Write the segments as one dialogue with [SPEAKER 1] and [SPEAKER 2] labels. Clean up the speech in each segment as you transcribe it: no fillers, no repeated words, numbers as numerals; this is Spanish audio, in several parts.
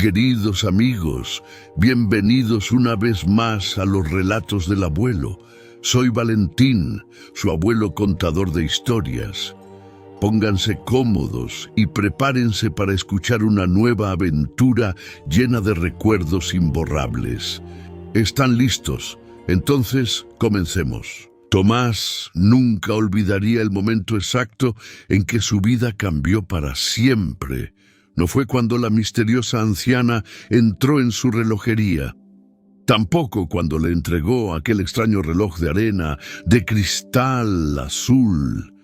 [SPEAKER 1] Queridos amigos, bienvenidos una vez más a los relatos del abuelo. Soy Valentín, su abuelo contador de historias. Pónganse cómodos y prepárense para escuchar una nueva aventura llena de recuerdos imborrables. ¿Están listos? Entonces, comencemos. Tomás nunca olvidaría el momento exacto en que su vida cambió para siempre. No fue cuando la misteriosa anciana entró en su relojería. Tampoco cuando le entregó aquel extraño reloj de arena de cristal azul.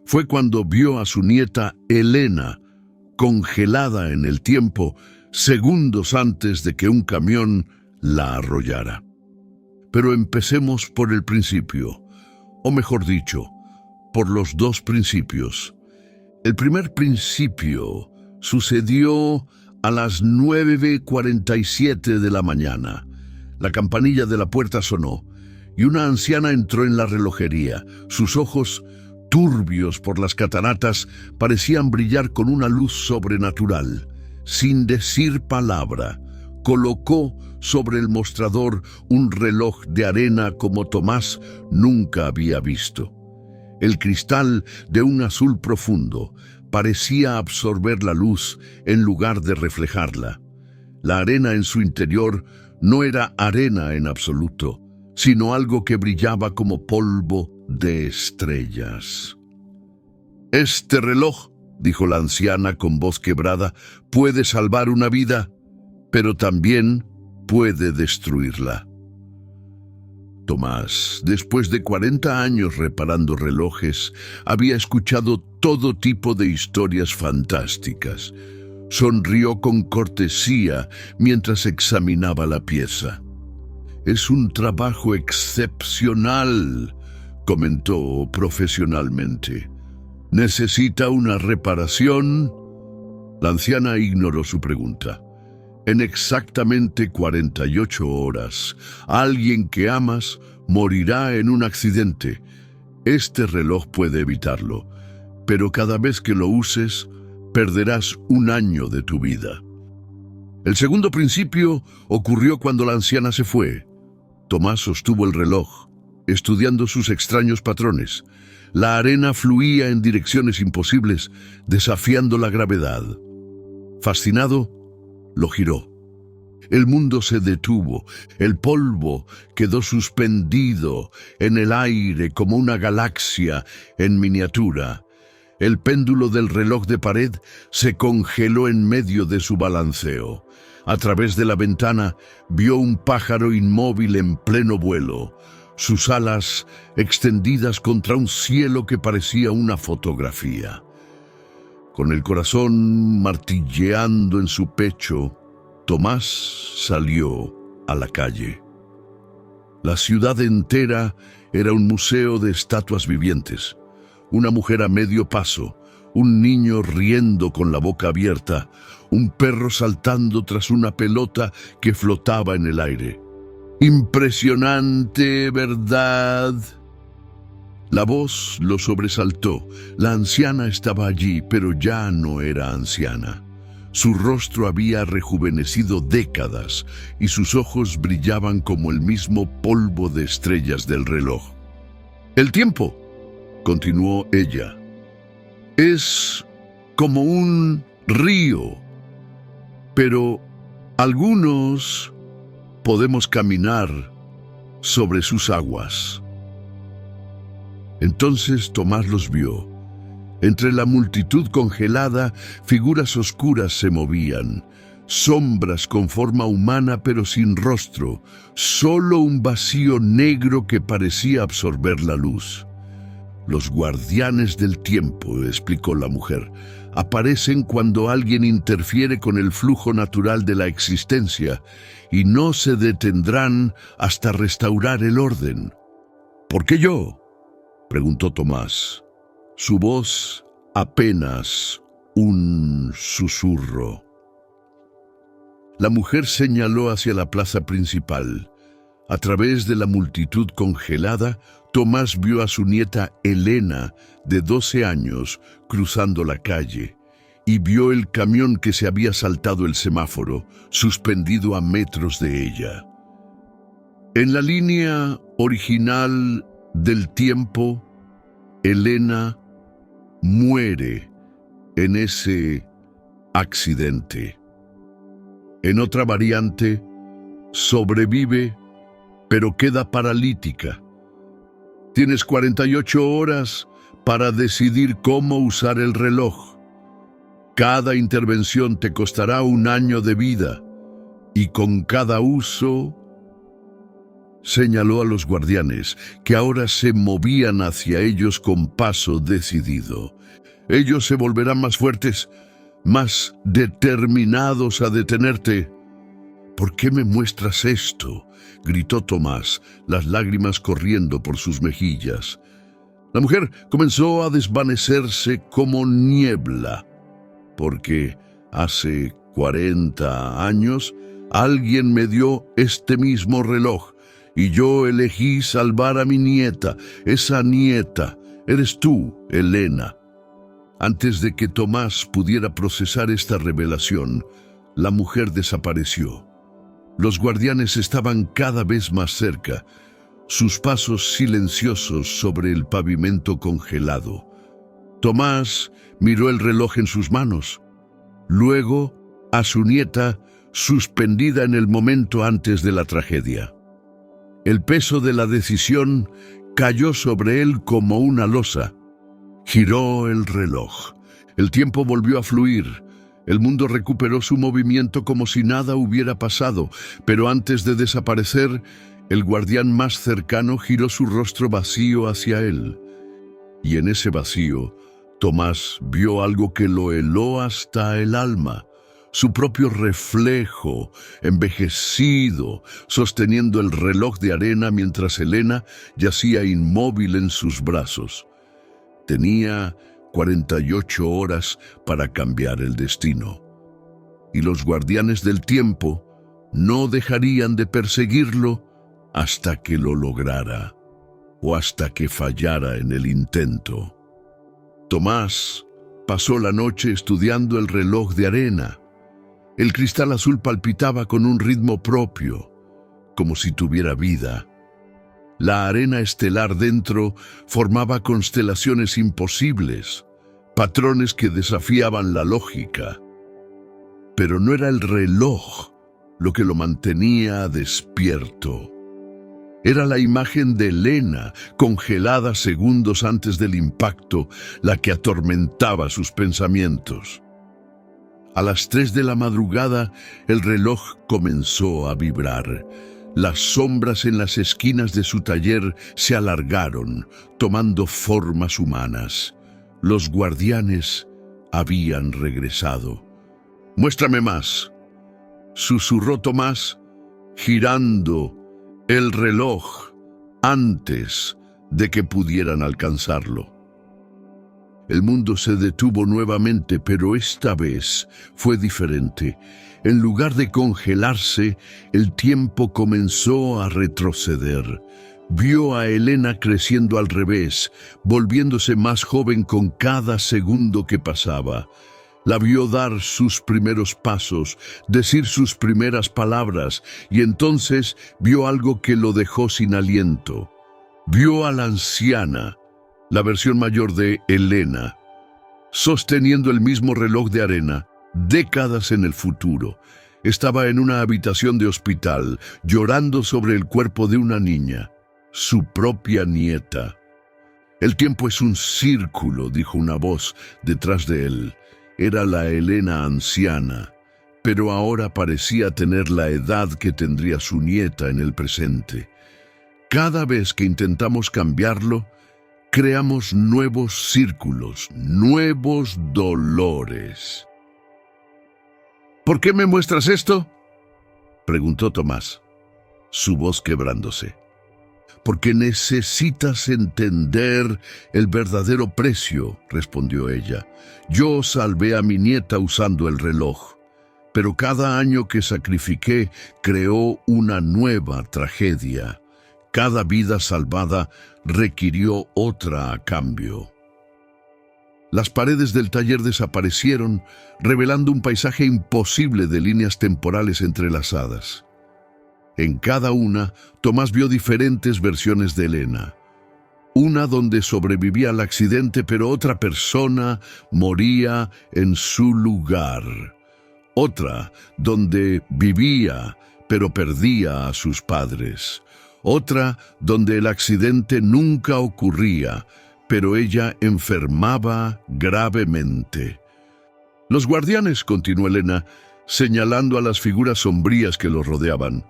[SPEAKER 1] Fue cuando vio a su nieta Elena, congelada en el tiempo, segundos antes de que un camión la arrollara. Pero empecemos por el principio, o mejor dicho, por los dos principios. El primer principio sucedió a las 9:47 de la mañana. La campanilla de la puerta sonó y una anciana entró en la relojería. Sus ojos, turbios por las cataratas, parecían brillar con una luz sobrenatural. Sin decir palabra, colocó sobre el mostrador un reloj de arena como Tomás nunca había visto. El cristal, de un azul profundo, parecía absorber la luz en lugar de reflejarla. La arena en su interior no era arena en absoluto, sino algo que brillaba como polvo de estrellas. «Este reloj», dijo la anciana con voz quebrada, «puede salvar una vida, pero también puede destruirla». Tomás, después de 40 años reparando relojes, había escuchado todo tipo de historias fantásticas. Sonrió con cortesía mientras examinaba la pieza. «Es un trabajo excepcional», comentó profesionalmente. «¿Necesita una reparación?» La anciana ignoró su pregunta. «En exactamente 48 horas, alguien que amas morirá en un accidente. Este reloj puede evitarlo, pero cada vez que lo uses, perderás un año de tu vida». El segundo principio ocurrió cuando la anciana se fue. Tomás sostuvo el reloj, estudiando sus extraños patrones. La arena fluía en direcciones imposibles, desafiando la gravedad. Fascinado, lo giró. El mundo se detuvo. El polvo quedó suspendido en el aire como una galaxia en miniatura. El péndulo del reloj de pared se congeló en medio de su balanceo. A través de la ventana vio un pájaro inmóvil en pleno vuelo, sus alas extendidas contra un cielo que parecía una fotografía. Con el corazón martilleando en su pecho, Tomás salió a la calle. La ciudad entera era un museo de estatuas vivientes. Una mujer a medio paso, un niño riendo con la boca abierta, un perro saltando tras una pelota que flotaba en el aire. «Impresionante, ¿verdad?». La voz lo sobresaltó. La anciana estaba allí, pero ya no era anciana. Su rostro había rejuvenecido décadas y sus ojos brillaban como el mismo polvo de estrellas del reloj. «El tiempo», continuó ella, «es como un río, pero algunos podemos caminar sobre sus aguas». Entonces Tomás los vio. Entre la multitud congelada, figuras oscuras se movían, sombras con forma humana pero sin rostro, solo un vacío negro que parecía absorber la luz. «Los guardianes del tiempo», explicó la mujer, «aparecen cuando alguien interfiere con el flujo natural de la existencia y no se detendrán hasta restaurar el orden». «¿Por qué yo?», preguntó Tomás. Su voz apenas un susurro. La mujer señaló hacia la plaza principal. A través de la multitud congelada, Tomás vio a su nieta Elena, de 12 años, cruzando la calle. y vio el camión que se había saltado el semáforo, suspendido a metros de ella. En la línea original del tiempo, Elena muere en ese accidente. En otra variante, sobrevive, pero queda paralítica. Tienes 48 horas para decidir cómo usar el reloj. Cada intervención te costará 1 año de vida, y con cada uso... Señaló a los guardianes, que ahora se movían hacia ellos con paso decidido. Ellos se volverán más fuertes, más determinados a detenerte. ¿Por qué me muestras esto?, gritó Tomás, las lágrimas corriendo por sus mejillas. La mujer comenzó a desvanecerse como niebla, porque hace 40 años alguien me dio este mismo reloj, y yo elegí salvar a mi nieta. Esa nieta eres tú, Elena. Antes de que Tomás pudiera procesar esta revelación, la mujer desapareció. Los guardianes estaban cada vez más cerca, sus pasos silenciosos sobre el pavimento congelado. Tomás miró el reloj en sus manos, luego a su nieta suspendida en el momento antes de la tragedia. El peso de la decisión cayó sobre él como una losa. Giró el reloj. El tiempo volvió a fluir. El mundo recuperó su movimiento como si nada hubiera pasado, pero antes de desaparecer, el guardián más cercano giró su rostro vacío hacia él. Y en ese vacío, Tomás vio algo que lo heló hasta el alma. Su propio reflejo, envejecido, sosteniendo el reloj de arena mientras Elena yacía inmóvil en sus brazos. Tenía 48 horas para cambiar el destino. Y los guardianes del tiempo no dejarían de perseguirlo hasta que lo lograra, o hasta que fallara en el intento. Tomás pasó la noche estudiando el reloj de arena. El cristal azul palpitaba con un ritmo propio, como si tuviera vida. La arena estelar dentro formaba constelaciones imposibles, patrones que desafiaban la lógica. Pero no era el reloj lo que lo mantenía despierto. Era la imagen de Elena, congelada segundos antes del impacto, la que atormentaba sus pensamientos. A las 3 de la madrugada, el reloj comenzó a vibrar. Las sombras en las esquinas de su taller se alargaron, tomando formas humanas. Los guardianes habían regresado. «Muéstrame más», susurró Tomás, girando el reloj antes de que pudieran alcanzarlo. El mundo se detuvo nuevamente, pero esta vez fue diferente. En lugar de congelarse, el tiempo comenzó a retroceder. Vio a Elena creciendo al revés, volviéndose más joven con cada segundo que pasaba. La vio dar sus primeros pasos, decir sus primeras palabras, y entonces vio algo que lo dejó sin aliento. Vio a la anciana, la versión mayor de Elena, sosteniendo el mismo reloj de arena, décadas en el futuro. Estaba en una habitación de hospital, llorando sobre el cuerpo de una niña, su propia nieta. «El tiempo es un círculo», dijo una voz detrás de él. Era la Elena anciana, pero ahora parecía tener la edad que tendría su nieta en el presente. Cada vez que intentamos cambiarlo, creamos nuevos círculos, nuevos dolores. «¿Por qué me muestras esto?», preguntó Tomás, su voz quebrándose. «Porque necesitas entender el verdadero precio», respondió ella. «Yo salvé a mi nieta usando el reloj, pero cada año que sacrifiqué creó una nueva tragedia. Cada vida salvada requirió otra a cambio». Las paredes del taller desaparecieron, revelando un paisaje imposible de líneas temporales entrelazadas. En cada una, Tomás vio diferentes versiones de Elena. Una donde sobrevivía al accidente, pero otra persona moría en su lugar. Otra donde vivía, pero perdía a sus padres. Otra donde el accidente nunca ocurría, pero ella enfermaba gravemente. Los guardianes, continuó Elena, señalando a las figuras sombrías que los rodeaban,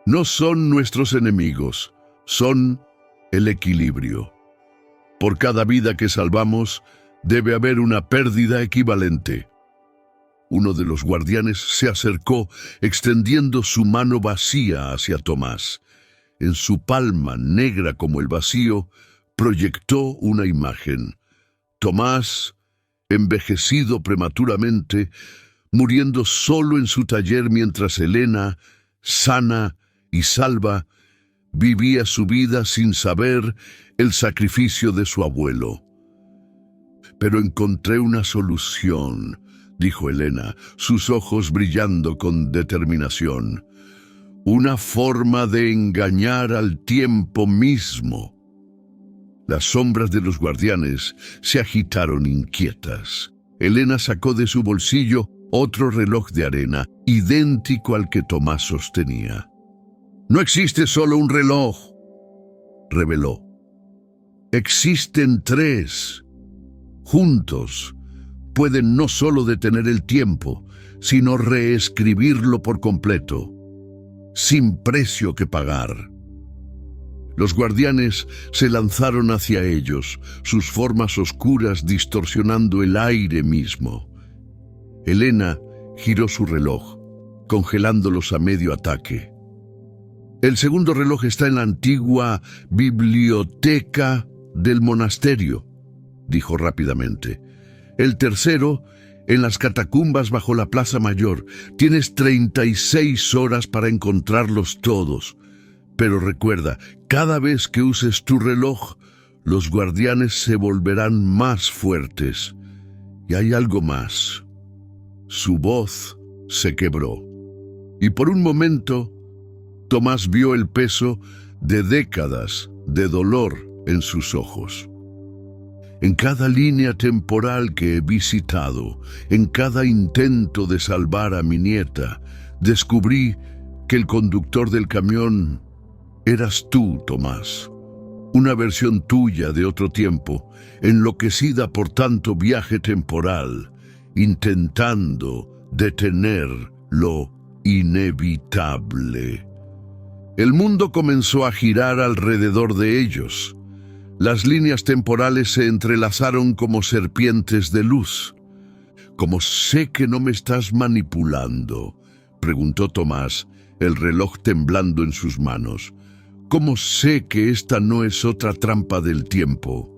[SPEAKER 1] no son nuestros enemigos, son el equilibrio. Por cada vida que salvamos, debe haber una pérdida equivalente. Uno de los guardianes se acercó, extendiendo su mano vacía hacia Tomás. En su palma, negra como el vacío, proyectó una imagen. Tomás, envejecido prematuramente, muriendo solo en su taller mientras Elena, sana y salva, vivía su vida sin saber el sacrificio de su abuelo. Pero encontré una solución, dijo Elena, sus ojos brillando con determinación. Una forma de engañar al tiempo mismo. Las sombras de los guardianes se agitaron inquietas. Elena sacó de su bolsillo otro reloj de arena, idéntico al que Tomás sostenía. «No existe solo un reloj», reveló. «Existen tres. Juntos pueden no solo detener el tiempo, sino reescribirlo por completo, sin precio que pagar». Los guardianes se lanzaron hacia ellos, sus formas oscuras distorsionando el aire mismo. Elena giró su reloj, congelándolos a medio ataque. «El segundo reloj está en la antigua biblioteca del monasterio», dijo rápidamente. «El tercero, en las catacumbas bajo la Plaza Mayor. Tienes 36 horas para encontrarlos todos. Pero recuerda, cada vez que uses tu reloj, los guardianes se volverán más fuertes. Y hay algo más». Su voz se quebró. Y por un momento, Tomás vio el peso de décadas de dolor en sus ojos. En cada línea temporal que he visitado, en cada intento de salvar a mi nieta, descubrí que el conductor del camión eras tú, Tomás. Una versión tuya de otro tiempo, enloquecida por tanto viaje temporal, intentando detener lo inevitable. El mundo comenzó a girar alrededor de ellos. Las líneas temporales se entrelazaron como serpientes de luz. «¿Cómo sé que no me estás manipulando?», preguntó Tomás, el reloj temblando en sus manos. «¿Cómo sé que esta no es otra trampa del tiempo?».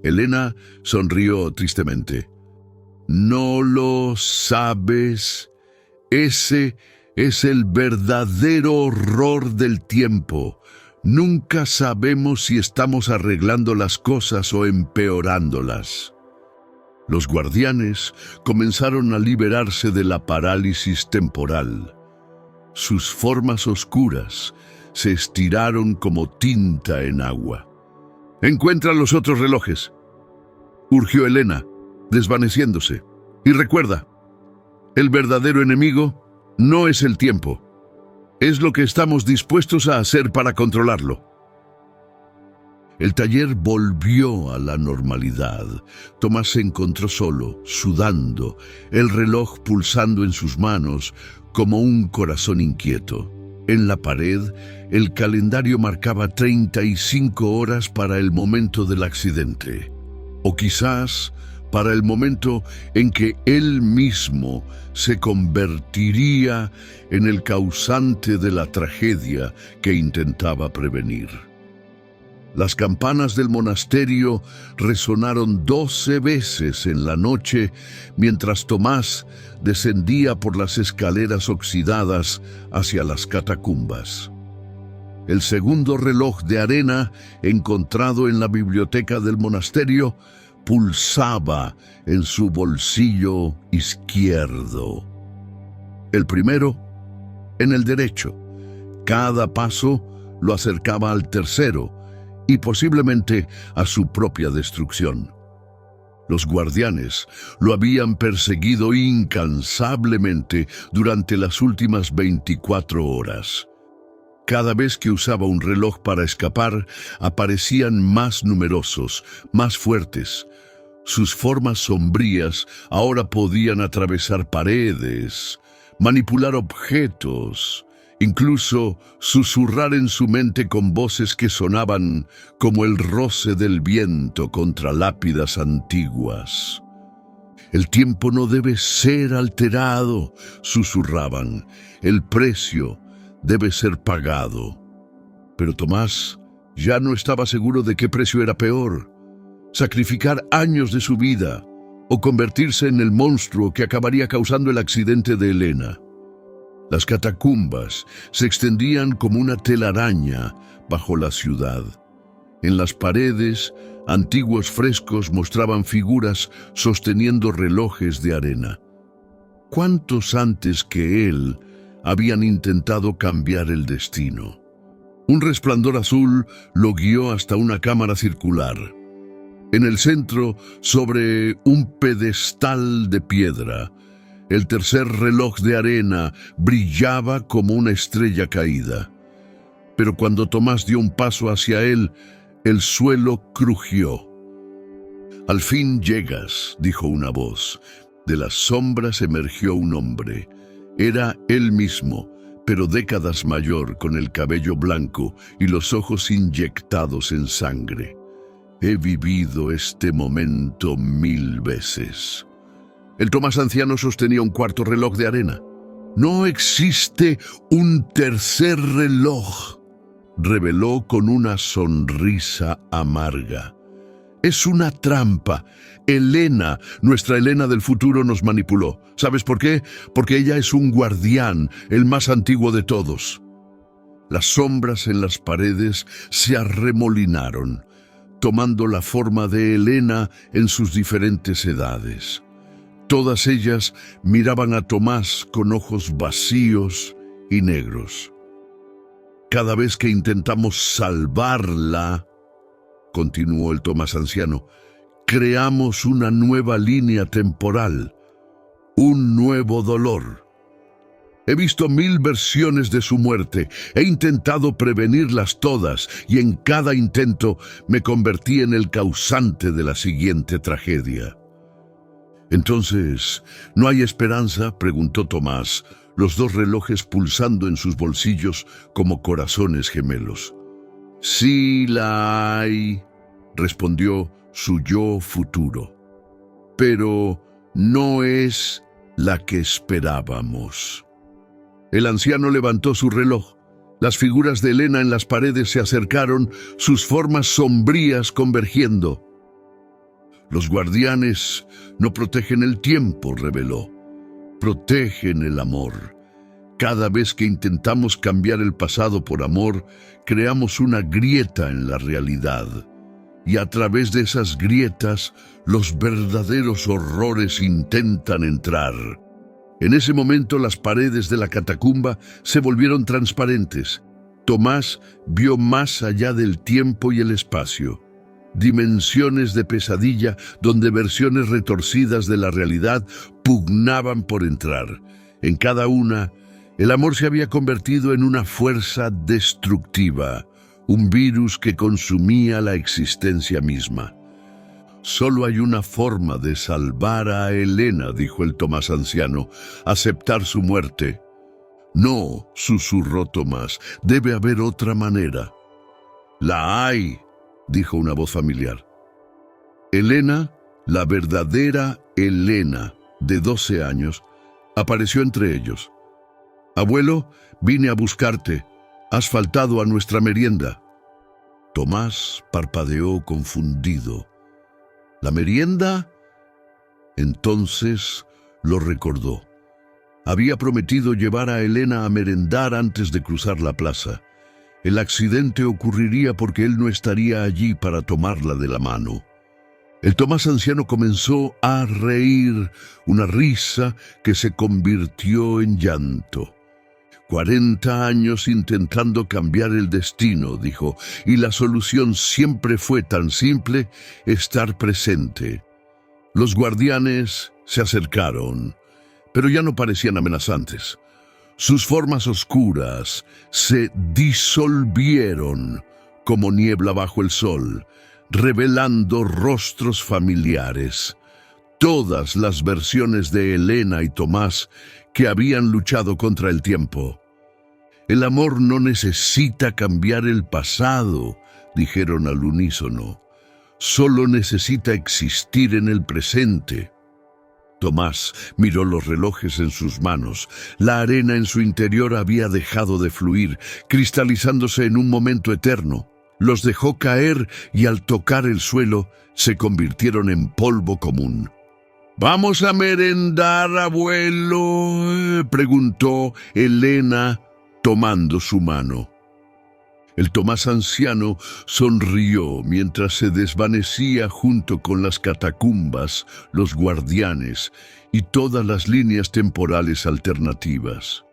[SPEAKER 1] Elena sonrió tristemente. «¿No lo sabes? Ese es el verdadero horror del tiempo. Nunca sabemos si estamos arreglando las cosas o empeorándolas». Los guardianes comenzaron a liberarse de la parálisis temporal. Sus formas oscuras se estiraron como tinta en agua. «Encuentra los otros relojes», urgió Elena, desvaneciéndose. «Y recuerda, el verdadero enemigo no es el tiempo. Es lo que estamos dispuestos a hacer para controlarlo». El taller volvió a la normalidad. Tomás se encontró solo, sudando, el reloj pulsando en sus manos como un corazón inquieto. En la pared, el calendario marcaba 35 horas para el momento del accidente. O quizás para el momento en que él mismo se convertiría en el causante de la tragedia que intentaba prevenir. Las campanas del monasterio resonaron 12 veces en la noche mientras Tomás descendía por las escaleras oxidadas hacia las catacumbas. El segundo reloj de arena, encontrado en la biblioteca del monasterio, pulsaba en su bolsillo izquierdo. El primero, en el derecho. Cada paso lo acercaba al tercero y posiblemente a su propia destrucción. Los guardianes lo habían perseguido incansablemente durante las últimas 24 horas. Cada vez que usaba un reloj para escapar, aparecían más numerosos, más fuertes. Sus formas sombrías ahora podían atravesar paredes, manipular objetos, incluso susurrar en su mente con voces que sonaban como el roce del viento contra lápidas antiguas. «El tiempo no debe ser alterado», susurraban. «El precio debe ser pagado». Pero Tomás ya no estaba seguro de qué precio era peor: sacrificar años de su vida o convertirse en el monstruo que acabaría causando el accidente de Elena. Las catacumbas se extendían como una telaraña bajo la ciudad. En las paredes, antiguos frescos mostraban figuras sosteniendo relojes de arena. ¿Cuántos antes que él habían intentado cambiar el destino? Un resplandor azul lo guió hasta una cámara circular. En el centro, sobre un pedestal de piedra, el tercer reloj de arena brillaba como una estrella caída. Pero cuando Tomás dio un paso hacia él, el suelo crujió. «Al fin llegas», dijo una voz. De las sombras emergió un hombre. Era él mismo, pero décadas mayor, con el cabello blanco y los ojos inyectados en sangre. «He vivido este momento 1000 veces». El Tomás anciano sostenía un cuarto reloj de arena. «No existe un tercer reloj», reveló con una sonrisa amarga. «Es una trampa. Elena, nuestra Elena del futuro, nos manipuló. ¿Sabes por qué? Porque ella es un guardián, el más antiguo de todos». Las sombras en las paredes se arremolinaron, tomando la forma de Elena en sus diferentes edades. Todas ellas miraban a Tomás con ojos vacíos y negros. «Cada vez que intentamos salvarla», continuó el Tomás anciano, «creamos una nueva línea temporal, un nuevo dolor. He visto 1000 versiones de su muerte, he intentado prevenirlas todas y en cada intento me convertí en el causante de la siguiente tragedia». «Entonces, ¿no hay esperanza?», preguntó Tomás, los dos relojes pulsando en sus bolsillos como corazones gemelos. «Sí la hay», respondió su yo futuro. «Pero no es la que esperábamos». El anciano levantó su reloj. Las figuras de Elena en las paredes se acercaron, sus formas sombrías convergiendo. «Los guardianes no protegen el tiempo», reveló. «Protegen el amor. Cada vez que intentamos cambiar el pasado por amor, creamos una grieta en la realidad. Y a través de esas grietas, los verdaderos horrores intentan entrar». En ese momento las paredes de la catacumba se volvieron transparentes. Tomás vio más allá del tiempo y el espacio. Dimensiones de pesadilla donde versiones retorcidas de la realidad pugnaban por entrar. En cada una, el amor se había convertido en una fuerza destructiva, un virus que consumía la existencia misma. «Solo hay una forma de salvar a Elena», dijo el Tomás anciano, «aceptar su muerte». «No», susurró Tomás, «debe haber otra manera». «La hay», dijo una voz familiar. Elena, la verdadera Elena, de 12 años, apareció entre ellos. «Abuelo, vine a buscarte. Has faltado a nuestra merienda». Tomás parpadeó confundido. «¿La merienda?». Entonces lo recordó. Había prometido llevar a Elena a merendar antes de cruzar la plaza. El accidente ocurriría porque él no estaría allí para tomarla de la mano. El Tomás anciano comenzó a reír, una risa que se convirtió en llanto. 40 años intentando cambiar el destino, dijo, y la solución siempre fue tan simple: estar presente. Los guardianes se acercaron, pero ya no parecían amenazantes. Sus formas oscuras se disolvieron como niebla bajo el sol, revelando rostros familiares. Todas las versiones de Elena y Tomás que habían luchado contra el tiempo. El amor no necesita cambiar el pasado, dijeron al unísono. Solo necesita existir en el presente. Tomás miró los relojes en sus manos. La arena en su interior había dejado de fluir, cristalizándose en un momento eterno. Los dejó caer y al tocar el suelo se convirtieron en polvo común. «¿Vamos a merendar, abuelo?», preguntó Elena, tomando su mano. El Tomás anciano sonrió mientras se desvanecía junto con las catacumbas, los guardianes y todas las líneas temporales alternativas.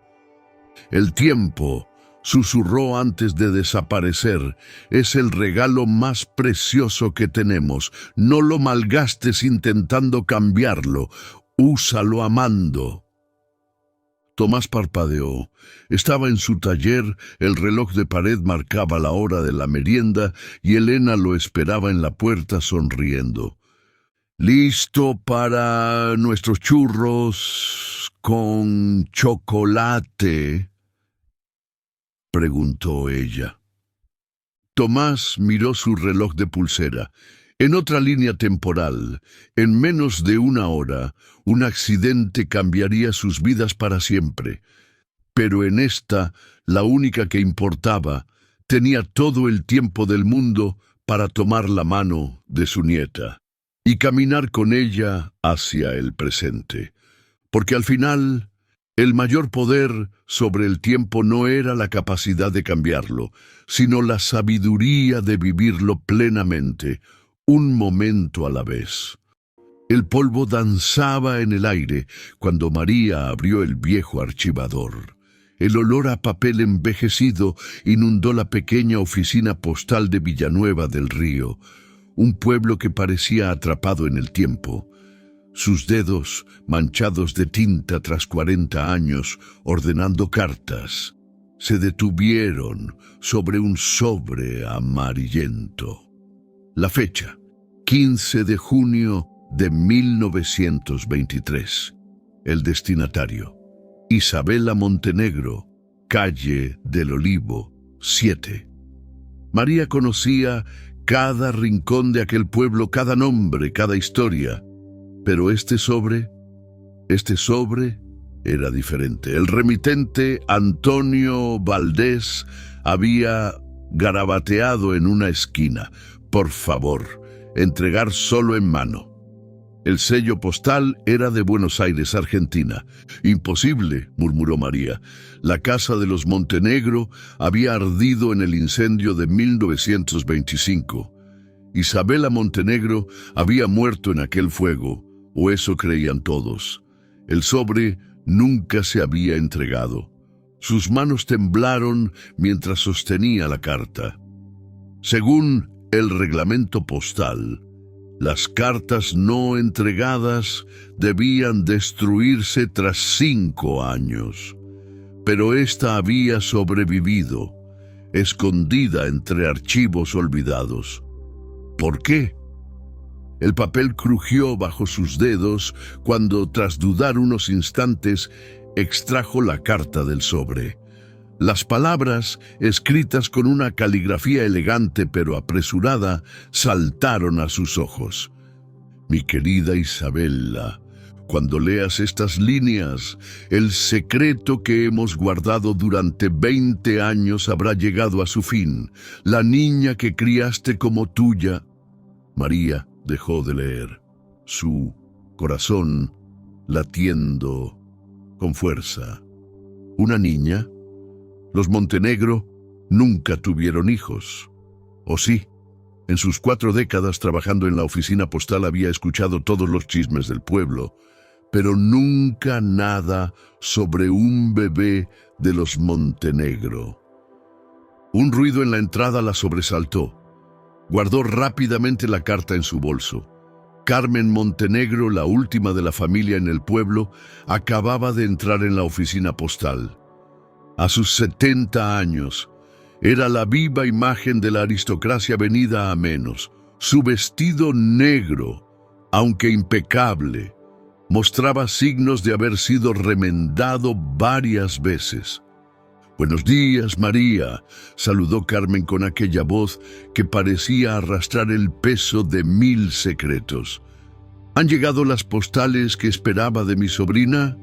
[SPEAKER 1] «El tiempo», susurró antes de desaparecer, «es el regalo más precioso que tenemos. No lo malgastes intentando cambiarlo. Úsalo amando». Tomás parpadeó. Estaba en su taller, el reloj de pared marcaba la hora de la merienda y Elena lo esperaba en la puerta sonriendo. «¿Listo para nuestros churros con chocolate?», preguntó ella. Tomás miró su reloj de pulsera. En otra línea temporal, en menos de una hora, un accidente cambiaría sus vidas para siempre. Pero en esta, la única que importaba, tenía todo el tiempo del mundo para tomar la mano de su nieta y caminar con ella hacia el presente. Porque al final, el mayor poder sobre el tiempo no era la capacidad de cambiarlo, sino la sabiduría de vivirlo plenamente, un momento a la vez. El polvo danzaba en el aire cuando María abrió el viejo archivador. El olor a papel envejecido inundó la pequeña oficina postal de Villanueva del Río, un pueblo que parecía atrapado en el tiempo. Sus dedos, manchados de tinta tras 40 años, ordenando cartas, se detuvieron sobre un sobre amarillento. La fecha, 15 de junio de 1923. El destinatario, Isabela Montenegro, calle del Olivo, 7. María conocía cada rincón de aquel pueblo, cada nombre, cada historia. Pero este sobre era diferente. El remitente Antonio Valdés había garabateado en una esquina: «Por favor, entregar solo en mano». El sello postal era de Buenos Aires, Argentina. «Imposible», murmuró María. La casa de los Montenegro había ardido en el incendio de 1925. Isabela Montenegro había muerto en aquel fuego, o eso creían todos. El sobre nunca se había entregado. Sus manos temblaron mientras sostenía la carta. Según el reglamento postal, las cartas no entregadas debían destruirse tras 5 años. Pero esta había sobrevivido, escondida entre archivos olvidados. ¿Por qué? El papel crujió bajo sus dedos cuando, tras dudar unos instantes, extrajo la carta del sobre. Las palabras, escritas con una caligrafía elegante pero apresurada, saltaron a sus ojos. «Mi querida Isabela, cuando leas estas líneas, el secreto que hemos guardado durante 20 años habrá llegado a su fin. La niña que criaste como tuya». María dejó de leer, su corazón latiendo con fuerza. ¿Una niña? Los Montenegro nunca tuvieron hijos. ¿O sí? En sus 4 décadas trabajando en la oficina postal había escuchado todos los chismes del pueblo, pero nunca nada sobre un bebé de los Montenegro. Un ruido en la entrada la sobresaltó. Guardó rápidamente la carta en su bolso. Carmen Montenegro, la última de la familia en el pueblo, acababa de entrar en la oficina postal. A sus 70 años, era la viva imagen de la aristocracia venida a menos. Su vestido negro, aunque impecable, mostraba signos de haber sido remendado varias veces. «Buenos días, María», saludó Carmen con aquella voz que parecía arrastrar el peso de 1000 secretos. «¿Han llegado las postales que esperaba de mi sobrina?»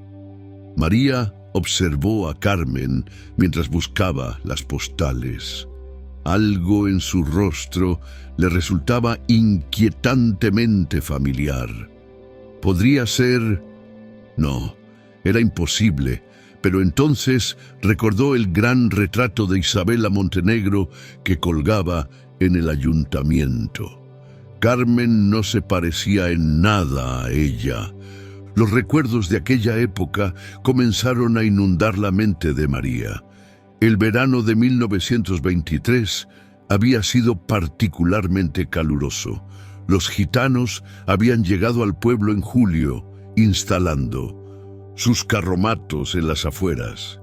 [SPEAKER 1] María observó a Carmen mientras buscaba las postales. Algo en su rostro le resultaba inquietantemente familiar. ¿Podría ser? No, era imposible, pero entonces recordó el gran retrato de Isabela Montenegro que colgaba en el ayuntamiento. Carmen no se parecía en nada a ella. Los recuerdos de aquella época comenzaron a inundar la mente de María. El verano de 1923 había sido particularmente caluroso. Los gitanos habían llegado al pueblo en julio, instalando sus carromatos en las afueras.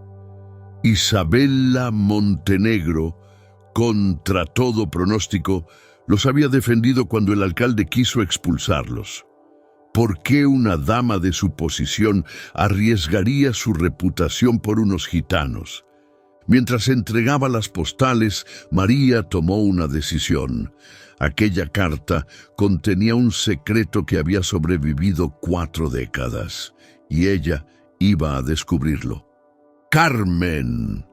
[SPEAKER 1] Isabela Montenegro, contra todo pronóstico, los había defendido cuando el alcalde quiso expulsarlos. ¿Por qué una dama de su posición arriesgaría su reputación por unos gitanos? Mientras entregaba las postales, María tomó una decisión. Aquella carta contenía un secreto que había sobrevivido 4 décadas, y ella iba a descubrirlo. «Carmen»,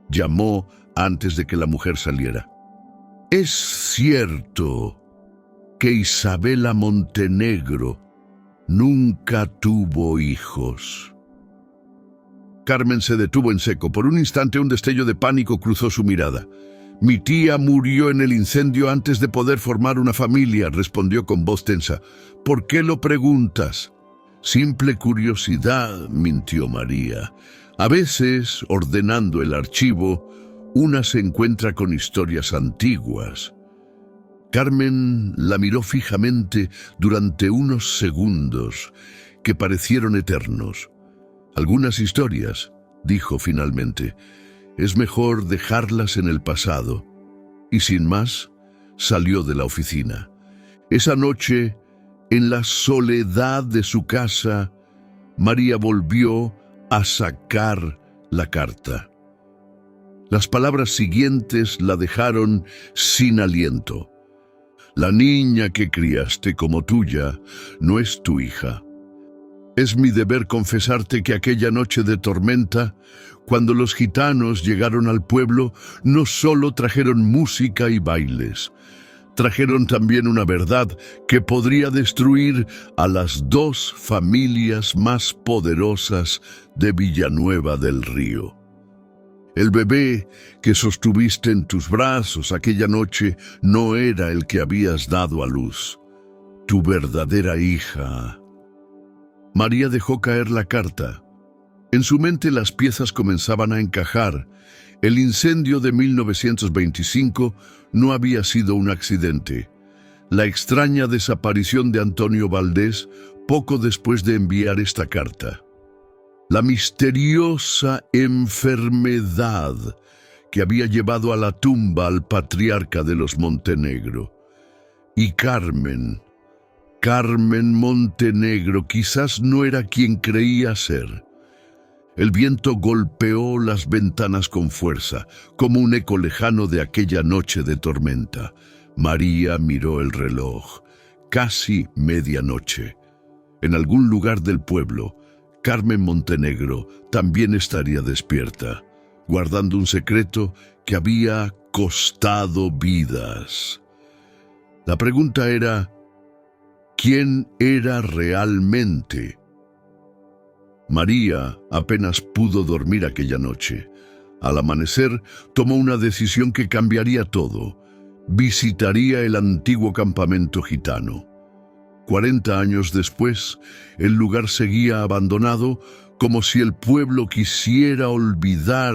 [SPEAKER 1] llamó antes de que la mujer saliera. «¿Es cierto que Isabela Montenegro nunca tuvo hijos?» Carmen se detuvo en seco. Por un instante un destello de pánico cruzó su mirada. «Mi tía murió en el incendio antes de poder formar una familia», respondió con voz tensa. «¿Por qué lo preguntas?» «Simple curiosidad», mintió María. «A veces, ordenando el archivo, una se encuentra con historias antiguas». Carmen la miró fijamente durante unos segundos que parecieron eternos. «Algunas historias», dijo finalmente, «es mejor dejarlas en el pasado». Y sin más, salió de la oficina. Esa noche, en la soledad de su casa, María volvió a sacar la carta. Las palabras siguientes la dejaron sin aliento. «La niña que criaste como tuya no es tu hija. Es mi deber confesarte que aquella noche de tormenta, cuando los gitanos llegaron al pueblo, no solo trajeron música y bailes, trajeron también una verdad que podría destruir a las 2 familias más poderosas de Villanueva del Río. El bebé que sostuviste en tus brazos aquella noche no era el que habías dado a luz. Tu verdadera hija». María dejó caer la carta. En su mente las piezas comenzaban a encajar. El incendio de 1925 no había sido un accidente. La extraña desaparición de Antonio Valdés poco después de enviar esta carta. La misteriosa enfermedad que había llevado a la tumba al patriarca de los Montenegro. Y Carmen Montenegro quizás no era quien creía ser. El viento golpeó las ventanas con fuerza, como un eco lejano de aquella noche de tormenta. María miró el reloj. Casi medianoche. En algún lugar del pueblo, Carmen Montenegro también estaría despierta, guardando un secreto que había costado vidas. La pregunta era, ¿quién era realmente? María apenas pudo dormir aquella noche. Al amanecer, tomó una decisión que cambiaría todo. visitaría el antiguo campamento gitano. 40 años después, el lugar seguía abandonado, como si el pueblo quisiera olvidar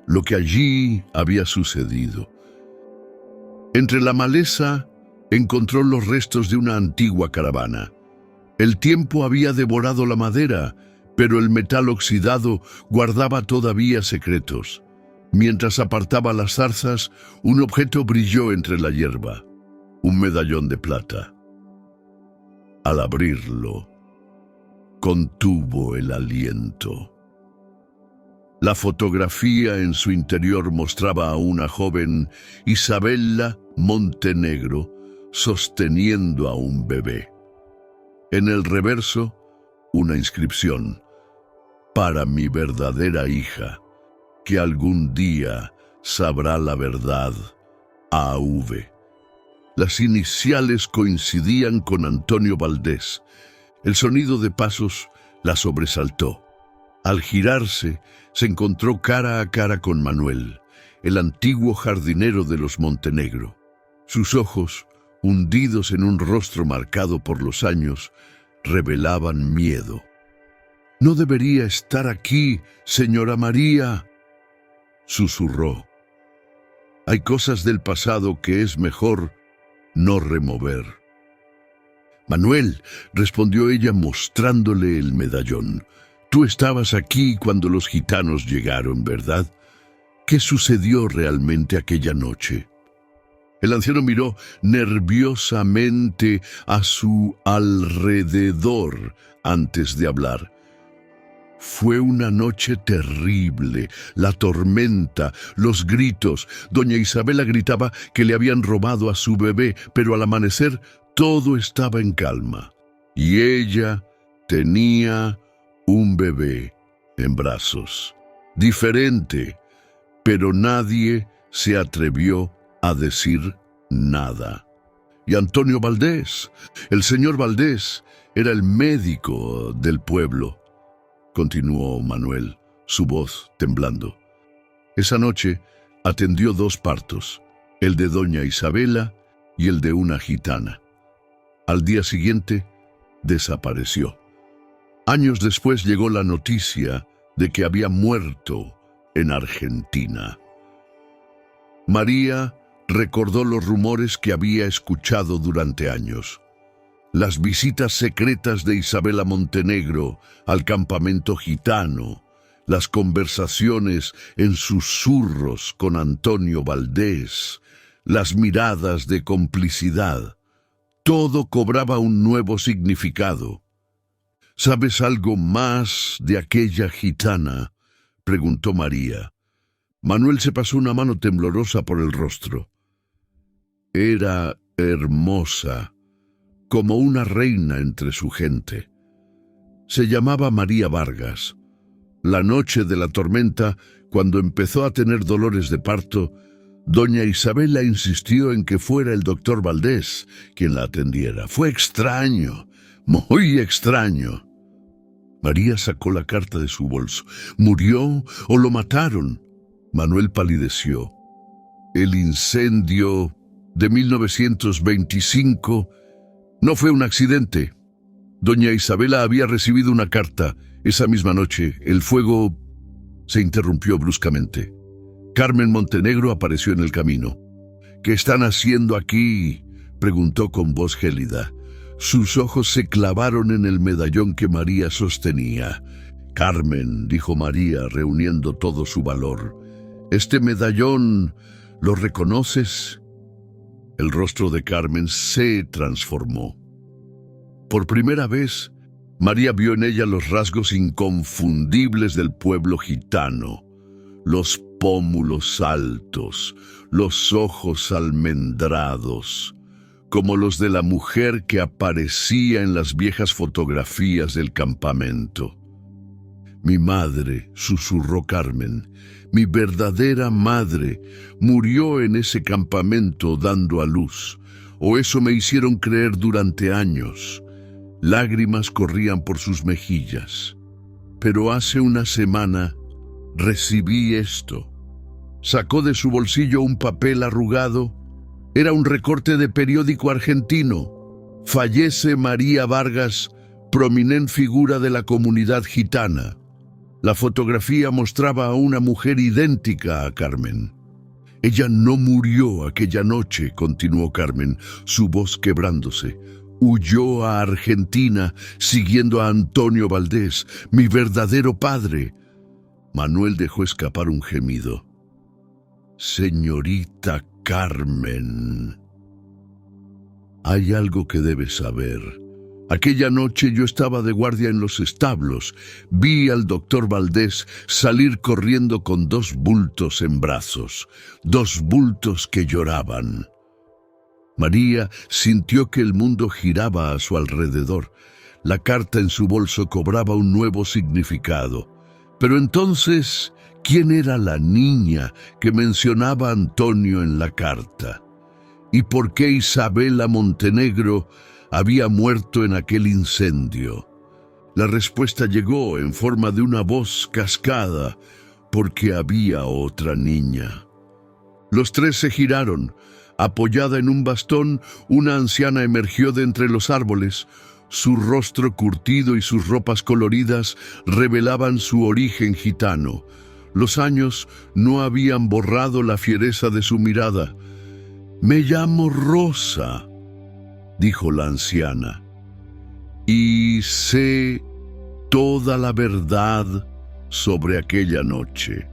[SPEAKER 1] lo que allí había sucedido. Entre la maleza encontró los restos de una antigua caravana. El tiempo había devorado la madera, pero el metal oxidado guardaba todavía secretos. Mientras apartaba las zarzas, un objeto brilló entre la hierba, un medallón de plata. Al abrirlo, contuvo el aliento. La fotografía en su interior mostraba a una joven Isabella Montenegro sosteniendo a un bebé. En el reverso, una inscripción: para mi verdadera hija, que algún día sabrá la verdad, A.V. Las iniciales coincidían con Antonio Valdés. El sonido de pasos la sobresaltó. Al girarse, se encontró cara a cara con Manuel, el antiguo jardinero de los Montenegro. Sus ojos, hundidos en un rostro marcado por los años, revelaban miedo. «No debería estar aquí, señora María», susurró. «Hay cosas del pasado que es mejor no remover». «Manuel», respondió ella mostrándole el medallón, «tú estabas aquí cuando los gitanos llegaron, ¿verdad? ¿Qué sucedió realmente aquella noche?» El anciano miró nerviosamente a su alrededor antes de hablar. «Fue una noche terrible, la tormenta, los gritos. Doña Isabela gritaba que le habían robado a su bebé, pero al amanecer todo estaba en calma. Y ella tenía un bebé en brazos. Diferente, pero nadie se atrevió a decir nada. Y Antonio Valdés, el señor Valdés, era el médico del pueblo», continuó Manuel, su voz temblando. «Esa noche atendió 2 partos, el de doña Isabela y el de una gitana. Al día siguiente, desapareció. Años después llegó la noticia de que había muerto en Argentina». María recordó los rumores que había escuchado durante años. Las visitas secretas de Isabela Montenegro al campamento gitano, las conversaciones en susurros con Antonio Valdés, las miradas de complicidad. Todo cobraba un nuevo significado. «¿Sabes algo más de aquella gitana?», preguntó María. Manuel se pasó una mano temblorosa por el rostro. «Era hermosa, como una reina entre su gente. Se llamaba María Vargas. La noche de la tormenta, cuando empezó a tener dolores de parto, doña Isabela insistió en que fuera el doctor Valdés quien la atendiera. Fue extraño, muy extraño». María sacó la carta de su bolso. «¿Murió o lo mataron?». Manuel palideció. «El incendio de 1925 no fue un accidente. Doña Isabela había recibido una carta. Esa misma noche, el fuego se interrumpió bruscamente. Carmen Montenegro apareció en el camino. «¿Qué están haciendo aquí?», preguntó con voz gélida. Sus ojos se clavaron en el medallón que María sostenía. «Carmen», dijo María, reuniendo todo su valor, «este medallón, ¿lo reconoces?». El rostro de Carmen se transformó. Por primera vez, María vio en ella los rasgos inconfundibles del pueblo gitano. Los pómulos altos, los ojos almendrados, como los de la mujer que aparecía en las viejas fotografías del campamento. «Mi madre», susurró Carmen, «mi verdadera madre, murió en ese campamento dando a luz, o eso me hicieron creer durante años». Lágrimas corrían por sus mejillas. «Pero hace una semana recibí esto». Sacó de su bolsillo un papel arrugado. Era un recorte de periódico argentino. Fallece María Vargas, prominente figura de la comunidad gitana. La fotografía mostraba a una mujer idéntica a Carmen. Ella no murió aquella noche, continuó Carmen, su voz quebrándose. Huyó a Argentina siguiendo a Antonio Valdés, mi verdadero padre. Manuel dejó escapar un gemido. Señorita Carmen, hay algo que debes saber. Aquella noche yo estaba de guardia en los establos. Vi al doctor Valdés salir corriendo con 2 bultos en brazos, 2 bultos que lloraban. María sintió que el mundo giraba a su alrededor. La carta en su bolso cobraba un nuevo significado. Pero entonces, ¿quién era la niña que mencionaba Antonio en la carta? ¿Y por qué Isabela Montenegro había muerto en aquel incendio? La respuesta llegó en forma de una voz cascada, porque había otra niña. Los 3 se giraron. Apoyada en un bastón, una anciana emergió de entre los árboles. Su rostro curtido y sus ropas coloridas revelaban su origen gitano. Los años no habían borrado la fiereza de su mirada. «Me llamo Rosa», dijo la anciana, «y sé toda la verdad sobre aquella noche.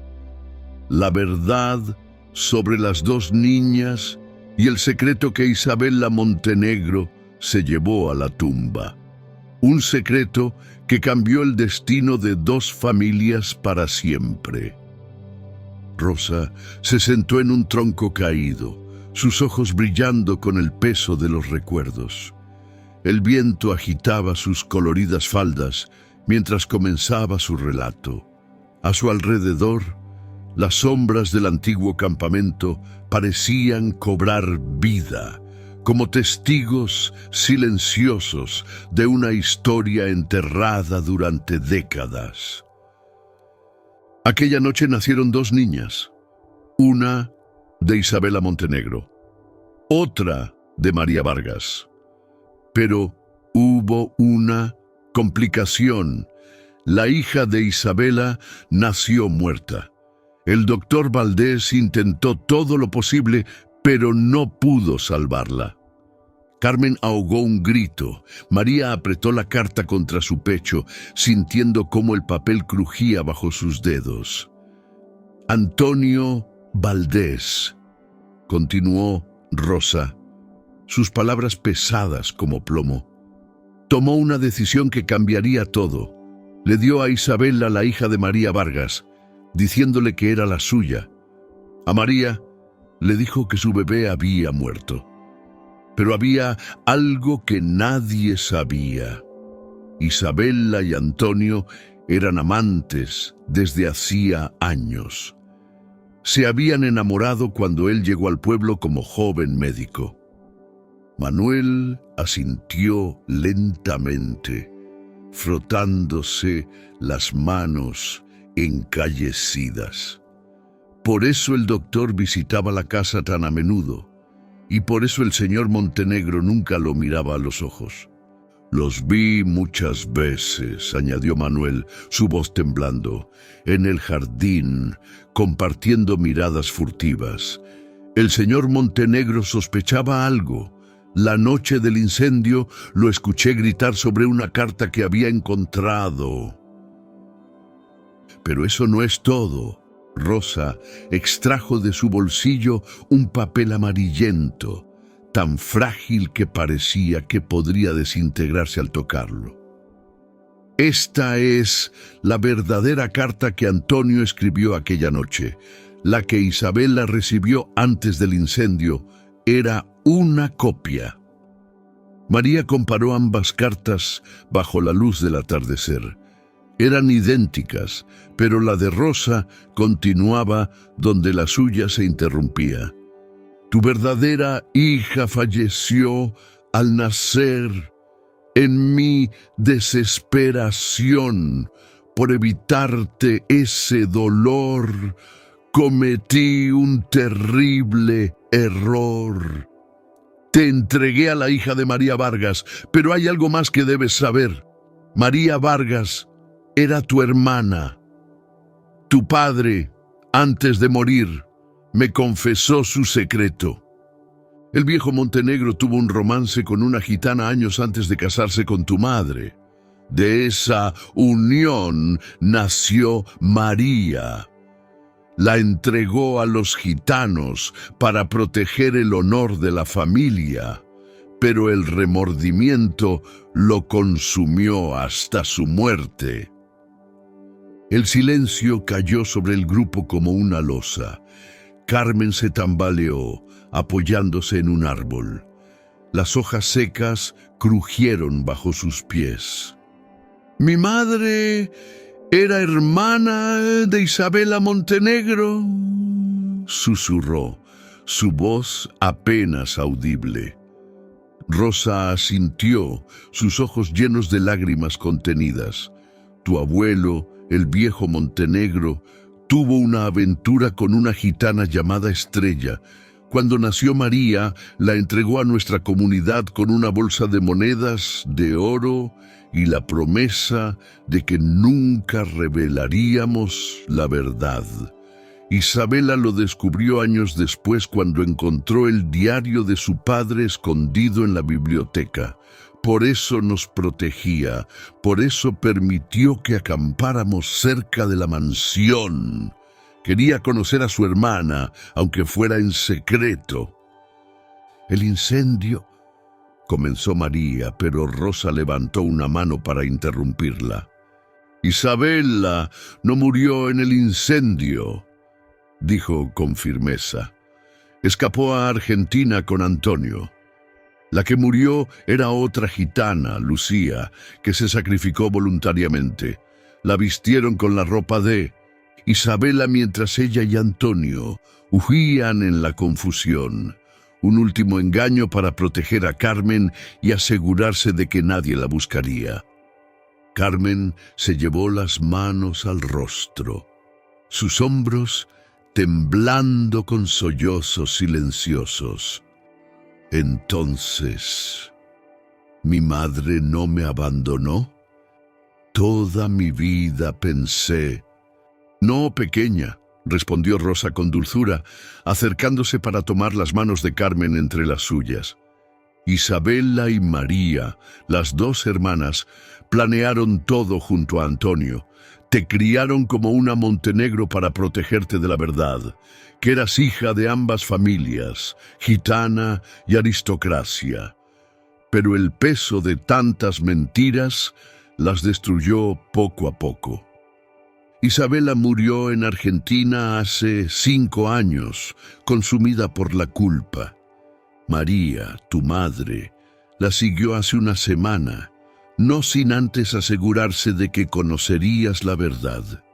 [SPEAKER 1] La verdad sobre las 2 niñas y el secreto que Isabela Montenegro se llevó a la tumba. Un secreto que cambió el destino de 2 familias para siempre». Rosa se sentó en un tronco caído, sus ojos brillando con el peso de los recuerdos. El viento agitaba sus coloridas faldas mientras comenzaba su relato. A su alrededor, las sombras del antiguo campamento parecían cobrar vida, como testigos silenciosos de una historia enterrada durante décadas. Aquella noche nacieron 2 niñas, una de Isabela Montenegro, otra de María Vargas. Pero hubo una complicación. La hija de Isabela nació muerta. El doctor Valdés intentó todo lo posible, pero no pudo salvarla. Carmen ahogó un grito. María apretó la carta contra su pecho, sintiendo cómo el papel crujía bajo sus dedos. Antonio Valdés, continuó Rosa, sus palabras pesadas como plomo. Tomó una decisión que cambiaría todo. Le dio a Isabela, la hija de María Vargas, diciéndole que era la suya. A María le dijo que su bebé había muerto. Pero había algo que nadie sabía. Isabela y Antonio eran amantes desde hacía años. Se habían enamorado cuando él llegó al pueblo como joven médico. Manuel asintió lentamente, frotándose las manos encallecidas. Por eso el doctor visitaba la casa tan a menudo, y por eso el señor Montenegro nunca lo miraba a los ojos. «Los vi muchas veces», añadió Manuel, su voz temblando, «en el jardín, compartiendo miradas furtivas. El señor Montenegro sospechaba algo. La noche del incendio lo escuché gritar sobre una carta que había encontrado». Pero eso no es todo. Rosa extrajo de su bolsillo un papel amarillento, tan frágil que parecía que podría desintegrarse al tocarlo. Esta es la verdadera carta que Antonio escribió aquella noche. La que Isabela recibió antes del incendio era una copia. María comparó ambas cartas bajo la luz del atardecer. Eran idénticas, pero la de Rosa continuaba donde la suya se interrumpía. «Tu verdadera hija falleció al nacer. En mi desesperación por evitarte ese dolor, cometí un terrible error. Te entregué a la hija de María Vargas, pero hay algo más que debes saber. María Vargas era tu hermana. Tu padre, antes de morir, me confesó su secreto. El viejo Montenegro tuvo un romance con una gitana años antes de casarse con tu madre. De esa unión nació María. La entregó a los gitanos para proteger el honor de la familia, pero el remordimiento lo consumió hasta su muerte. El silencio cayó sobre el grupo como una losa. Carmen se tambaleó, apoyándose en un árbol. Las hojas secas crujieron bajo sus pies. Mi madre era hermana de Isabela Montenegro, susurró, su voz apenas audible. Rosa asintió, sus ojos llenos de lágrimas contenidas. Tu abuelo, el viejo Montenegro, tuvo una aventura con una gitana llamada Estrella. Cuando nació María, la entregó a nuestra comunidad con una bolsa de monedas de oro y la promesa de que nunca revelaríamos la verdad. Isabela lo descubrió años después cuando encontró el diario de su padre escondido en la biblioteca. Por eso nos protegía, por eso permitió que acampáramos cerca de la mansión. Quería conocer a su hermana, aunque fuera en secreto. El incendio, comenzó María, pero Rosa levantó una mano para interrumpirla. Isabela no murió en el incendio, dijo con firmeza. Escapó a Argentina con Antonio. La que murió era otra gitana, Lucía, que se sacrificó voluntariamente. La vistieron con la ropa de Isabela mientras ella y Antonio huían en la confusión. Un último engaño para proteger a Carmen y asegurarse de que nadie la buscaría. Carmen se llevó las manos al rostro, sus hombros temblando con sollozos silenciosos. Entonces, ¿mi madre no me abandonó? Toda mi vida pensé. No, pequeña, respondió Rosa con dulzura, acercándose para tomar las manos de Carmen entre las suyas. Isabela y María, las dos hermanas, planearon todo junto a Antonio. Te criaron como una Montenegro para protegerte de la verdad, que eras hija de ambas familias, gitana y aristocracia. Pero el peso de tantas mentiras las destruyó poco a poco. Isabela murió en Argentina hace 5 años, consumida por la culpa. María, tu madre, la siguió hace una semana, no sin antes asegurarse de que conocerías la verdad.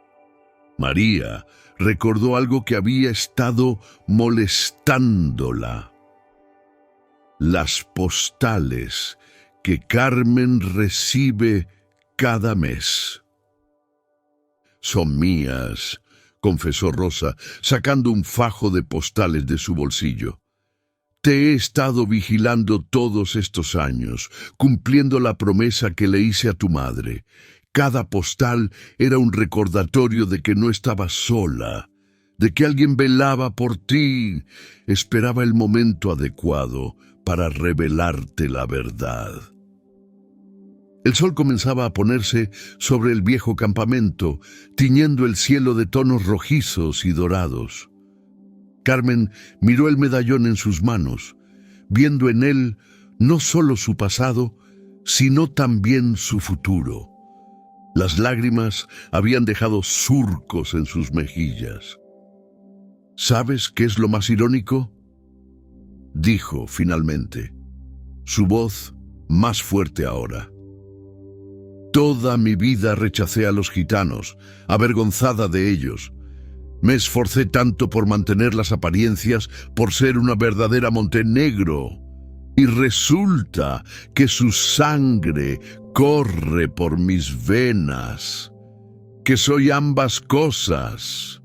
[SPEAKER 1] María recordó algo que había estado molestándola. Las postales que Carmen recibe cada mes. Son mías, confesó Rosa, sacando un fajo de postales de su bolsillo. Te he estado vigilando todos estos años, cumpliendo la promesa que le hice a tu madre. Cada postal era un recordatorio de que no estabas sola, de que alguien velaba por ti, esperaba el momento adecuado para revelarte la verdad. El sol comenzaba a ponerse sobre el viejo campamento, tiñendo el cielo de tonos rojizos y dorados. Carmen miró el medallón en sus manos, viendo en él no solo su pasado, sino también su futuro. Las lágrimas habían dejado surcos en sus mejillas. ¿Sabes qué es lo más irónico?, dijo finalmente, su voz más fuerte ahora. Toda mi vida rechacé a los gitanos, avergonzada de ellos. Me esforcé tanto por mantener las apariencias, por ser una verdadera Montenegro. Y resulta que su sangre corre por mis venas, que soy ambas cosas.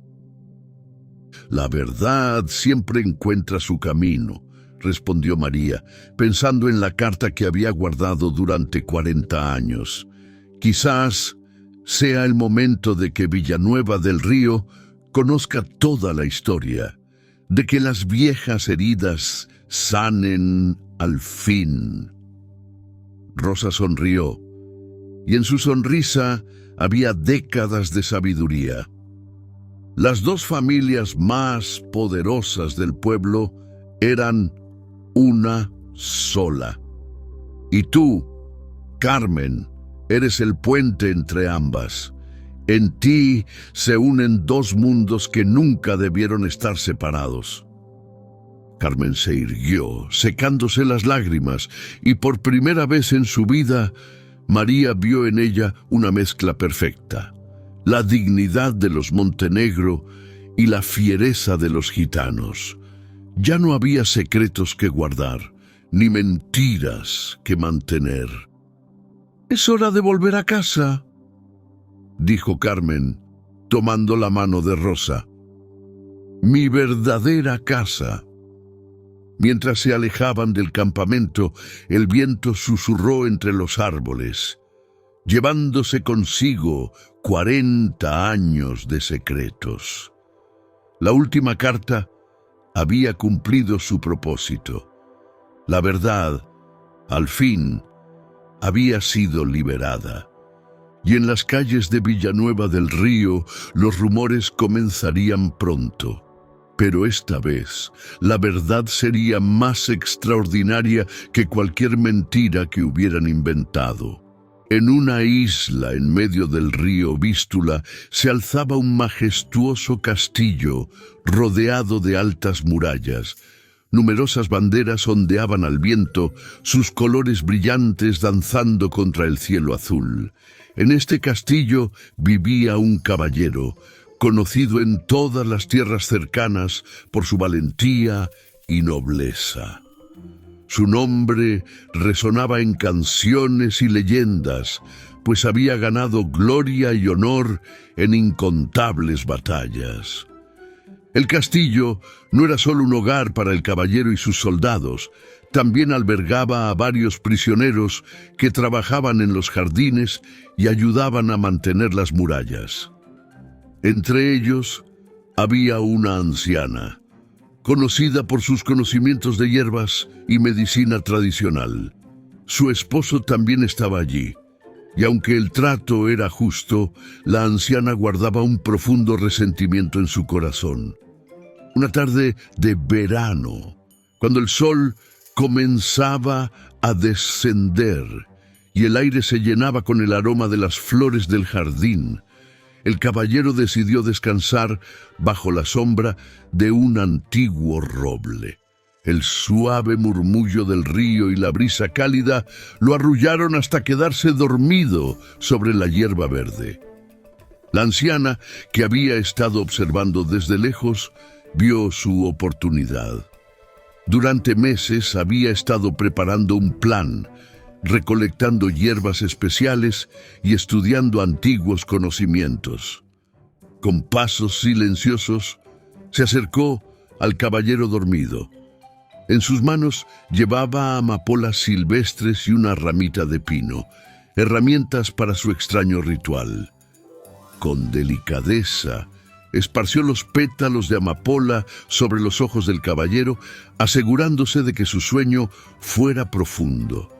[SPEAKER 1] La verdad siempre encuentra su camino, respondió María, pensando en la carta que había guardado durante 40 años. Quizás sea el momento de que Villanueva del Río conozca toda la historia, de que las viejas heridas sanen al fin. Rosa sonrió, y en su sonrisa había décadas de sabiduría. Las dos familias más poderosas del pueblo eran una sola. Y tú, Carmen, eres el puente entre ambas. En ti se unen dos mundos que nunca debieron estar separados. Carmen se irguió, secándose las lágrimas, y por primera vez en su vida, María vio en ella una mezcla perfecta: la dignidad de los Montenegro y la fiereza de los gitanos. Ya no había secretos que guardar, ni mentiras que mantener. «Es hora de volver a casa», dijo Carmen, tomando la mano de Rosa. «Mi verdadera casa». Mientras se alejaban del campamento, el viento susurró entre los árboles, llevándose consigo 40 años de secretos. La última carta había cumplido su propósito. La verdad, al fin, había sido liberada. Y en las calles de Villanueva del Río los rumores comenzarían pronto. Pero esta vez, la verdad sería más extraordinaria que cualquier mentira que hubieran inventado. En una isla en medio del río Vístula se alzaba un majestuoso castillo rodeado de altas murallas. Numerosas banderas ondeaban al viento, sus colores brillantes danzando contra el cielo azul. En este castillo vivía un caballero, conocido en todas las tierras cercanas por su valentía y nobleza. Su nombre resonaba en canciones y leyendas, pues había ganado gloria y honor en incontables batallas. El castillo no era solo un hogar para el caballero y sus soldados, también albergaba a varios prisioneros que trabajaban en los jardines y ayudaban a mantener las murallas. Entre ellos había una anciana, conocida por sus conocimientos de hierbas y medicina tradicional. Su esposo también estaba allí, y aunque el trato era justo, la anciana guardaba un profundo resentimiento en su corazón. Una tarde de verano, cuando el sol comenzaba a descender y el aire se llenaba con el aroma de las flores del jardín, el caballero decidió descansar bajo la sombra de un antiguo roble. El suave murmullo del río y la brisa cálida lo arrullaron hasta quedarse dormido sobre la hierba verde. La anciana, que había estado observando desde lejos, vio su oportunidad. Durante meses había estado preparando un plan, recolectando hierbas especiales y estudiando antiguos conocimientos. Con pasos silenciosos, se acercó al caballero dormido. En sus manos llevaba amapolas silvestres y una ramita de pino, herramientas para su extraño ritual. Con delicadeza, esparció los pétalos de amapola sobre los ojos del caballero, asegurándose de que su sueño fuera profundo.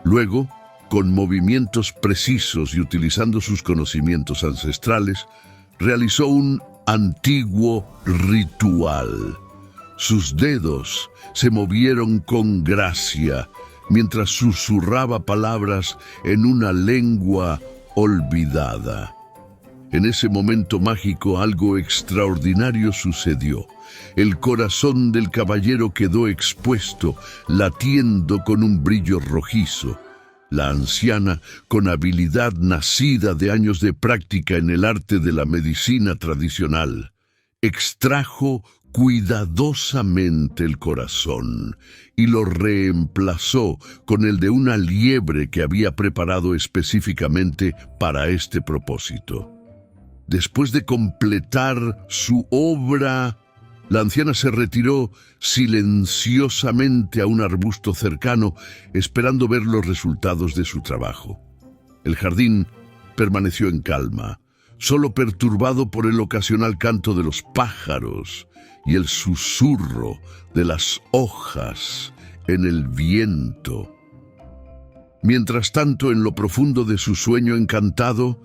[SPEAKER 1] Luego, con movimientos precisos y utilizando sus conocimientos ancestrales, realizó un antiguo ritual. Sus dedos se movieron con gracia mientras susurraba palabras en una lengua olvidada. En ese momento mágico algo extraordinario sucedió. El corazón del caballero quedó expuesto, latiendo con un brillo rojizo. La anciana, con habilidad nacida de años de práctica en el arte de la medicina tradicional, extrajo cuidadosamente el corazón y lo reemplazó con el de una liebre que había preparado específicamente para este propósito. Después de completar su obra La anciana se retiró silenciosamente a un arbusto cercano, esperando ver los resultados de su trabajo. El jardín permaneció en calma, solo perturbado por el ocasional canto de los pájaros y el susurro de las hojas en el viento. Mientras tanto, en lo profundo de su sueño encantado,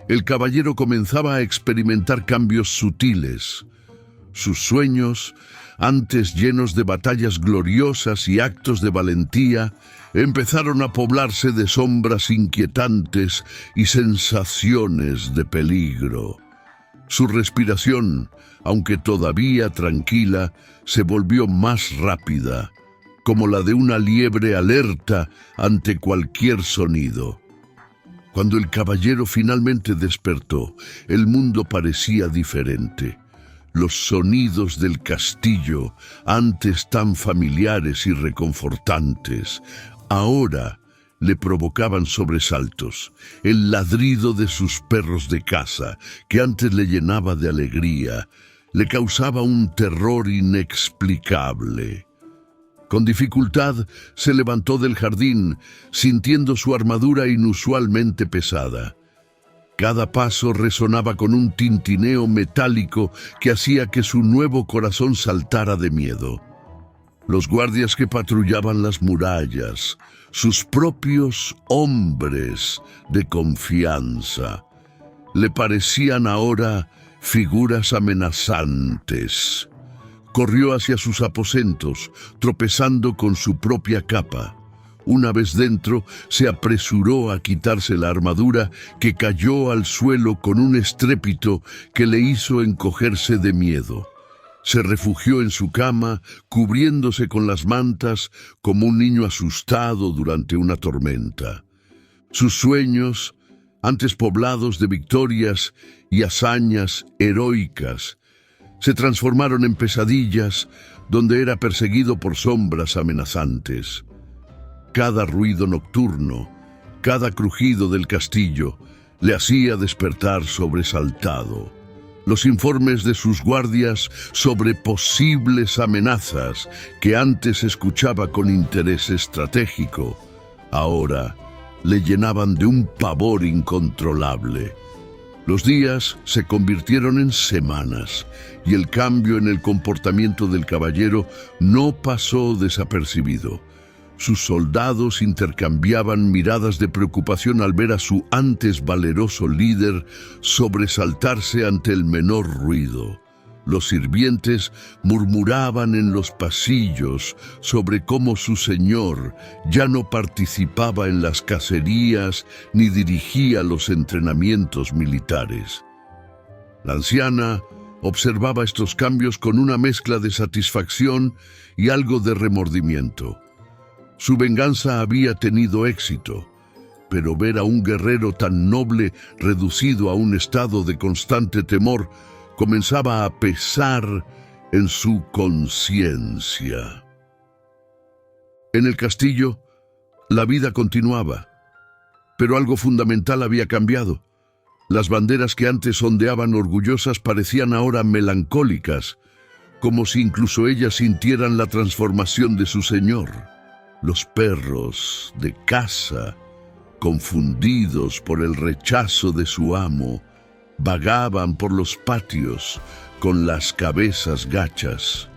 [SPEAKER 1] el caballero comenzaba a experimentar cambios sutiles. Sus sueños, antes llenos de batallas gloriosas y actos de valentía, empezaron a poblarse de sombras inquietantes y sensaciones de peligro. Su respiración, aunque todavía tranquila, se volvió más rápida, como la de una liebre alerta ante cualquier sonido. Cuando el caballero finalmente despertó, el mundo parecía diferente. Los sonidos del castillo, antes tan familiares y reconfortantes, ahora le provocaban sobresaltos. El ladrido de sus perros de caza, que antes le llenaba de alegría, le causaba un terror inexplicable. Con dificultad se levantó del jardín, sintiendo su armadura inusualmente pesada. Cada paso resonaba con un tintineo metálico que hacía que su nuevo corazón saltara de miedo. Los guardias que patrullaban las murallas, sus propios hombres de confianza, le parecían ahora figuras amenazantes. Corrió hacia sus aposentos, tropezando con su propia capa. Una vez dentro, se apresuró a quitarse la armadura, que cayó al suelo con un estrépito que le hizo encogerse de miedo. Se refugió en su cama, cubriéndose con las mantas como un niño asustado durante una tormenta. Sus sueños, antes poblados de victorias y hazañas heroicas, se transformaron en pesadillas donde era perseguido por sombras amenazantes. Cada ruido nocturno, cada crujido del castillo, le hacía despertar sobresaltado. Los informes de sus guardias sobre posibles amenazas que antes escuchaba con interés estratégico, ahora le llenaban de un pavor incontrolable. Los días se convirtieron en semanas y el cambio en el comportamiento del caballero no pasó desapercibido. Sus soldados intercambiaban miradas de preocupación al ver a su antes valeroso líder sobresaltarse ante el menor ruido. Los sirvientes murmuraban en los pasillos sobre cómo su señor ya no participaba en las cacerías ni dirigía los entrenamientos militares. La anciana observaba estos cambios con una mezcla de satisfacción y algo de remordimiento. Su venganza había tenido éxito, pero ver a un guerrero tan noble reducido a un estado de constante temor comenzaba a pesar en su conciencia. En el castillo, la vida continuaba, pero algo fundamental había cambiado. Las banderas que antes ondeaban orgullosas parecían ahora melancólicas, como si incluso ellas sintieran la transformación de su señor. Los perros de caza, confundidos por el rechazo de su amo, vagaban por los patios con las cabezas gachas.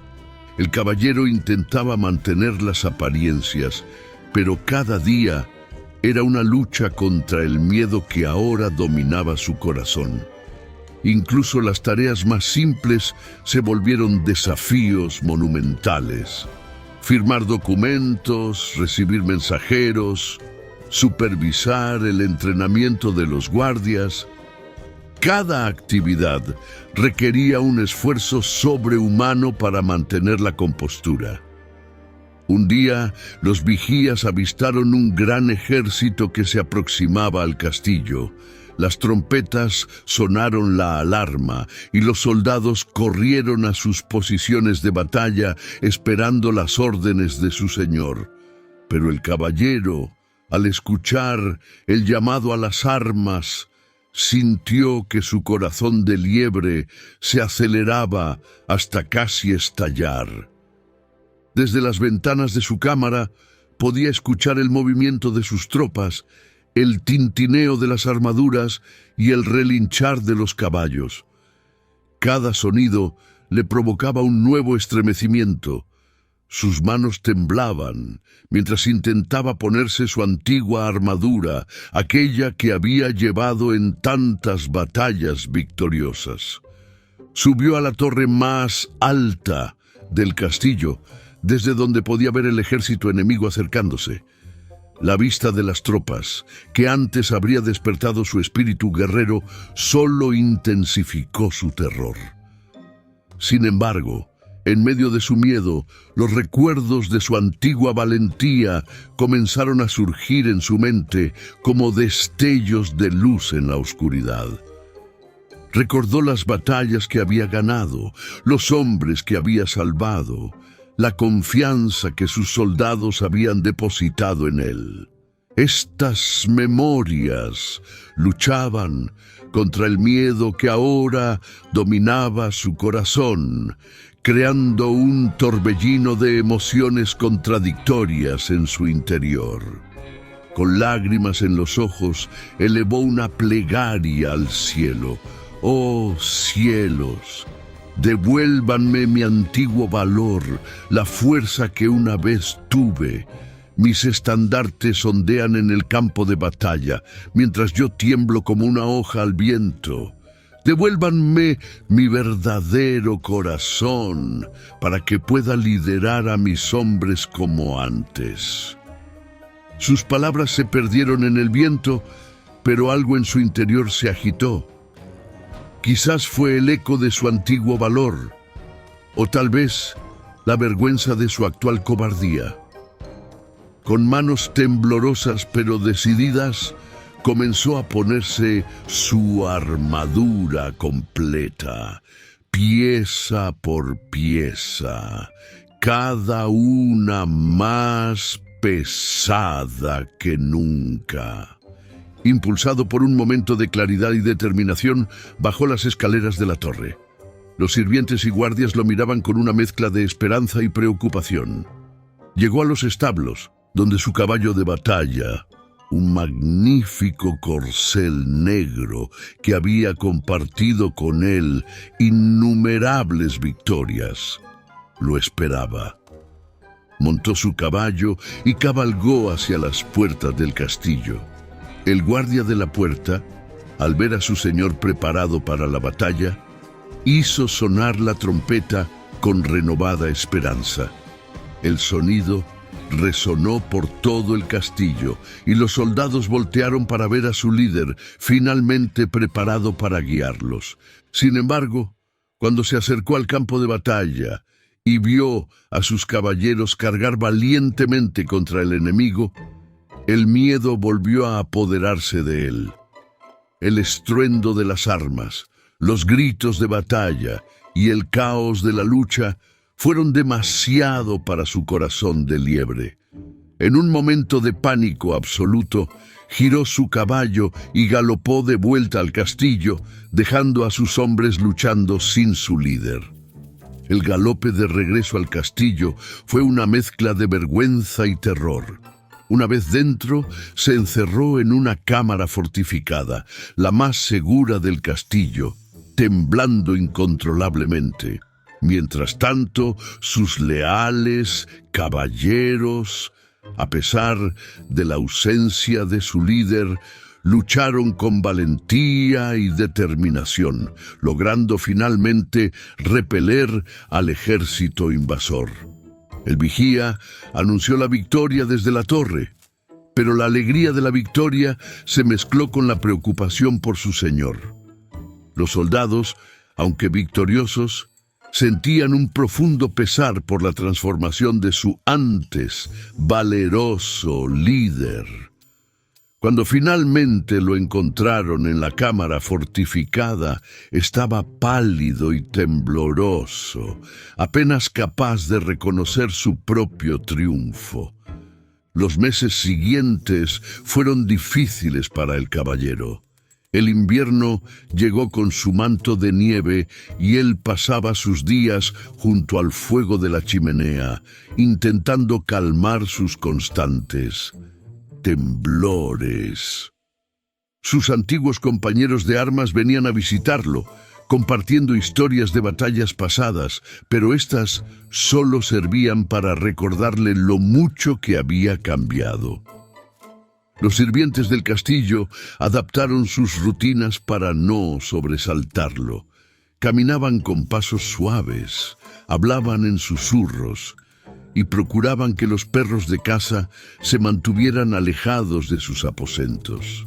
[SPEAKER 1] El caballero intentaba mantener las apariencias, pero cada día era una lucha contra el miedo que ahora dominaba su corazón. Incluso las tareas más simples se volvieron desafíos monumentales. Firmar documentos, recibir mensajeros, supervisar el entrenamiento de los guardias. Cada actividad requería un esfuerzo sobrehumano para mantener la compostura. Un día, los vigías avistaron un gran ejército que se aproximaba al castillo. Las trompetas sonaron la alarma y los soldados corrieron a sus posiciones de batalla esperando las órdenes de su señor. Pero el caballero, al escuchar el llamado a las armas, Sintió que su corazón de liebre se aceleraba hasta casi estallar. Desde las ventanas de su cámara podía escuchar el movimiento de sus tropas, el tintineo de las armaduras y el relinchar de los caballos. Cada sonido le provocaba un nuevo estremecimiento. Sus manos temblaban mientras intentaba ponerse su antigua armadura, aquella que había llevado en tantas batallas victoriosas. Subió a la torre más alta del castillo, desde donde podía ver el ejército enemigo acercándose. La vista de las tropas, que antes habría despertado su espíritu guerrero, solo intensificó su terror. Sin embargo, en medio de su miedo, los recuerdos de su antigua valentía comenzaron a surgir en su mente como destellos de luz en la oscuridad. Recordó las batallas que había ganado, los hombres que había salvado, la confianza que sus soldados habían depositado en él. Estas memorias luchaban contra el miedo que ahora dominaba su corazón, creando un torbellino de emociones contradictorias en su interior. Con lágrimas en los ojos, elevó una plegaria al cielo. ¡Oh cielos! Devuélvanme mi antiguo valor, la fuerza que una vez tuve. Mis estandartes ondean en el campo de batalla, mientras yo tiemblo como una hoja al viento. Devuélvanme mi verdadero corazón, para que pueda liderar a mis hombres como antes. Sus palabras se perdieron en el viento, pero algo en su interior se agitó. Quizás fue el eco de su antiguo valor, o tal vez la vergüenza de su actual cobardía. Con manos temblorosas pero decididas, comenzó a ponerse su armadura completa, pieza por pieza, cada una más pesada que nunca. Impulsado por un momento de claridad y determinación, bajó las escaleras de la torre. Los sirvientes y guardias lo miraban con una mezcla de esperanza y preocupación. Llegó a los establos, donde su caballo de batalla, un magnífico corcel negro que había compartido con él innumerables victorias, lo esperaba. Montó su caballo y cabalgó hacia las puertas del castillo. El guardia de la puerta, al ver a su señor preparado para la batalla, hizo sonar la trompeta con renovada esperanza. El sonido resonó por todo el castillo y los soldados voltearon para ver a su líder, finalmente preparado para guiarlos. Sin embargo, cuando se acercó al campo de batalla y vio a sus caballeros cargar valientemente contra el enemigo, el miedo volvió a apoderarse de él. El estruendo de las armas, los gritos de batalla y el caos de la lucha fueron demasiado para su corazón de liebre. En un momento de pánico absoluto, giró su caballo y galopó de vuelta al castillo, dejando a sus hombres luchando sin su líder. El galope de regreso al castillo fue una mezcla de vergüenza y terror. Una vez dentro, se encerró en una cámara fortificada, la más segura del castillo, temblando incontrolablemente. Mientras tanto, sus leales caballeros, a pesar de la ausencia de su líder, lucharon con valentía y determinación, logrando finalmente repeler al ejército invasor. El vigía anunció la victoria desde la torre, pero la alegría de la victoria se mezcló con la preocupación por su señor. Los soldados, aunque victoriosos, sentían un profundo pesar por la transformación de su antes valeroso líder. Cuando finalmente lo encontraron en la cámara fortificada, estaba pálido y tembloroso, apenas capaz de reconocer su propio triunfo. Los meses siguientes fueron difíciles para el caballero. El invierno llegó con su manto de nieve y él pasaba sus días junto al fuego de la chimenea, intentando calmar sus constantes temblores. Sus antiguos compañeros de armas venían a visitarlo, compartiendo historias de batallas pasadas, pero éstas solo servían para recordarle lo mucho que había cambiado. Los sirvientes del castillo adaptaron sus rutinas para no sobresaltarlo. Caminaban con pasos suaves, hablaban en susurros y procuraban que los perros de caza se mantuvieran alejados de sus aposentos.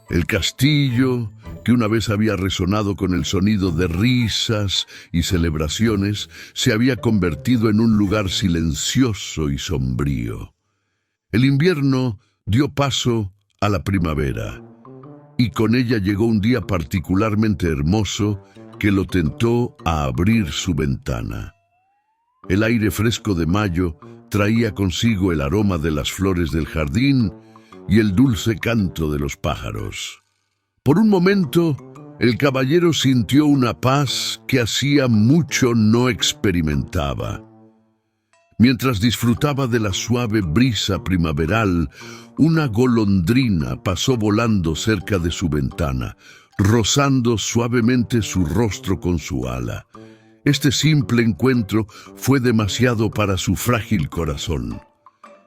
[SPEAKER 1] El castillo, que una vez había resonado con el sonido de risas y celebraciones, se había convertido en un lugar silencioso y sombrío. El invierno dio paso a la primavera, y con ella llegó un día particularmente hermoso que lo tentó a abrir su ventana. El aire fresco de mayo traía consigo el aroma de las flores del jardín y el dulce canto de los pájaros. Por un momento, el caballero sintió una paz que hacía mucho no experimentaba. Mientras disfrutaba de la suave brisa primaveral, una golondrina pasó volando cerca de su ventana, rozando suavemente su rostro con su ala. Este simple encuentro fue demasiado para su frágil corazón.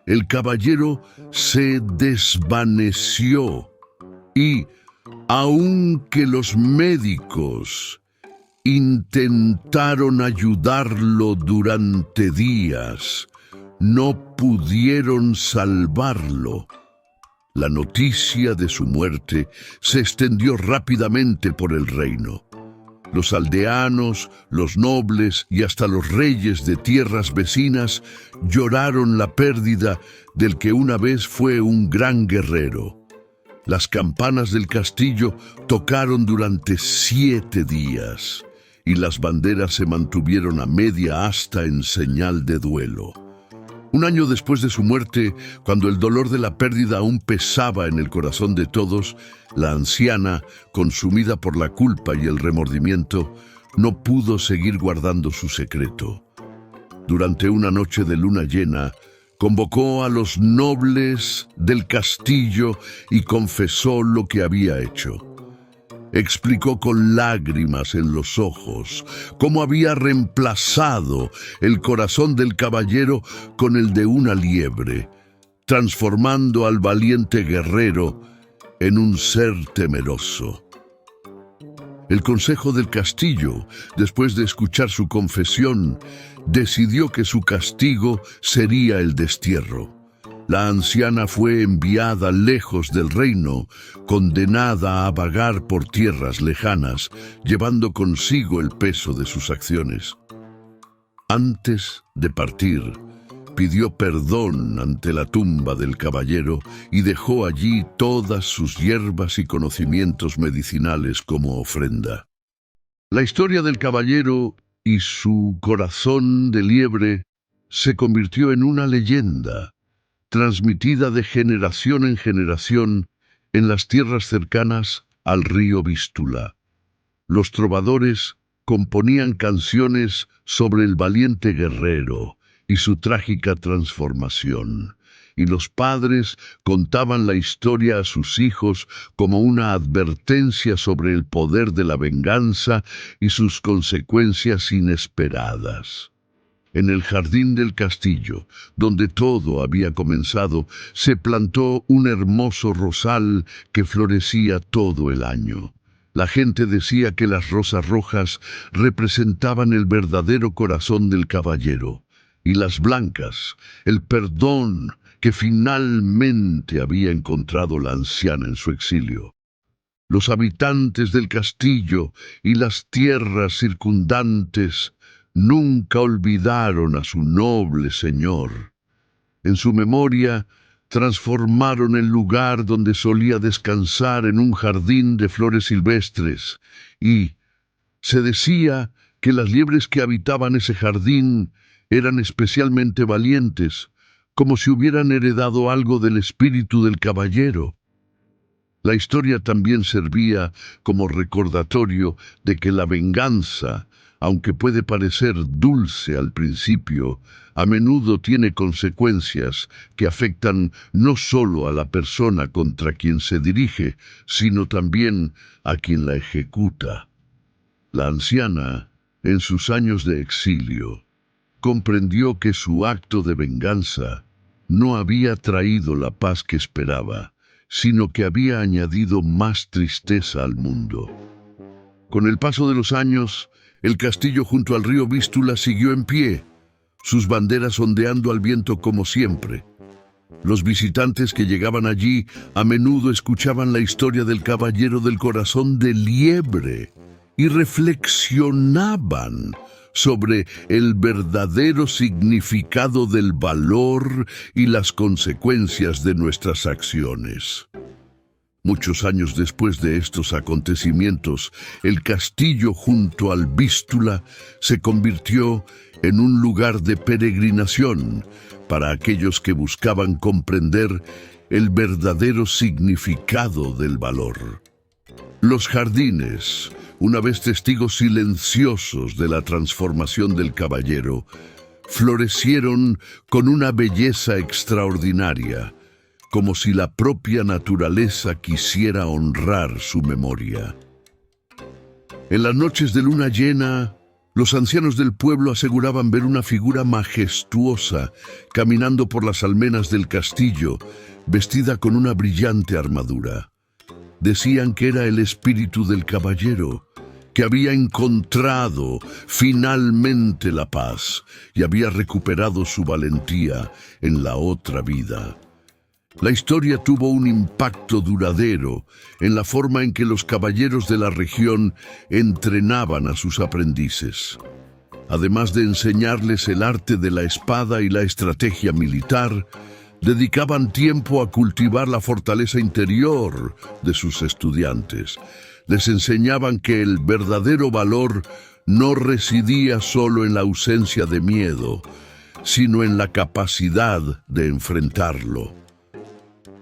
[SPEAKER 1] El caballero se desvaneció y, aunque los médicos intentaron ayudarlo durante días, no pudieron salvarlo. La noticia de su muerte se extendió rápidamente por el reino. Los aldeanos, los nobles y hasta los reyes de tierras vecinas lloraron la pérdida del que una vez fue un gran guerrero. Las campanas del castillo tocaron durante 7 días y las banderas se mantuvieron a media asta en señal de duelo. Un año después de su muerte, cuando el dolor de la pérdida aún pesaba en el corazón de todos, la anciana, consumida por la culpa y el remordimiento, no pudo seguir guardando su secreto. Durante una noche de luna llena, convocó a los nobles del castillo y confesó lo que había hecho. Explicó con lágrimas en los ojos cómo había reemplazado el corazón del caballero con el de una liebre, transformando al valiente guerrero en un ser temeroso. El Consejo del Castillo, después de escuchar su confesión, decidió que su castigo sería el destierro. La anciana fue enviada lejos del reino, condenada a vagar por tierras lejanas, llevando consigo el peso de sus acciones. Antes de partir, pidió perdón ante la tumba del caballero y dejó allí todas sus hierbas y conocimientos medicinales como ofrenda. La historia del caballero y su corazón de liebre se convirtió en una leyenda, transmitida de generación en generación en las tierras cercanas al río Vístula. Los trovadores componían canciones sobre el valiente guerrero y su trágica transformación, y los padres contaban la historia a sus hijos como una advertencia sobre el poder de la venganza y sus consecuencias inesperadas. En el jardín del castillo, donde todo había comenzado, se plantó un hermoso rosal que florecía todo el año. La gente decía que las rosas rojas representaban el verdadero corazón del caballero, y las blancas, el perdón que finalmente había encontrado la anciana en su exilio. Los habitantes del castillo y las tierras circundantes nunca olvidaron a su noble señor. En su memoria, transformaron el lugar donde solía descansar en un jardín de flores silvestres, y se decía que las liebres que habitaban ese jardín eran especialmente valientes, como si hubieran heredado algo del espíritu del caballero. La historia también servía como recordatorio de que la venganza, aunque puede parecer dulce al principio, a menudo tiene consecuencias que afectan no solo a la persona contra quien se dirige, sino también a quien la ejecuta. La anciana, en sus años de exilio, comprendió que su acto de venganza no había traído la paz que esperaba, sino que había añadido más tristeza al mundo. Con el paso de los años, el castillo junto al río Vístula siguió en pie, sus banderas ondeando al viento como siempre. Los visitantes que llegaban allí a menudo escuchaban la historia del caballero del corazón de liebre y reflexionaban sobre el verdadero significado del valor y las consecuencias de nuestras acciones. Muchos años después de estos acontecimientos, el castillo junto al Vístula se convirtió en un lugar de peregrinación para aquellos que buscaban comprender el verdadero significado del valor. Los jardines, una vez testigos silenciosos de la transformación del caballero, florecieron con una belleza extraordinaria, como si la propia naturaleza quisiera honrar su memoria. En las noches de luna llena, los ancianos del pueblo aseguraban ver una figura majestuosa caminando por las almenas del castillo, vestida con una brillante armadura. Decían que era el espíritu del caballero, que había encontrado finalmente la paz y había recuperado su valentía en la otra vida. La historia tuvo un impacto duradero en la forma en que los caballeros de la región entrenaban a sus aprendices. Además de enseñarles el arte de la espada y la estrategia militar, dedicaban tiempo a cultivar la fortaleza interior de sus estudiantes. Les enseñaban que el verdadero valor no residía solo en la ausencia de miedo, sino en la capacidad de enfrentarlo.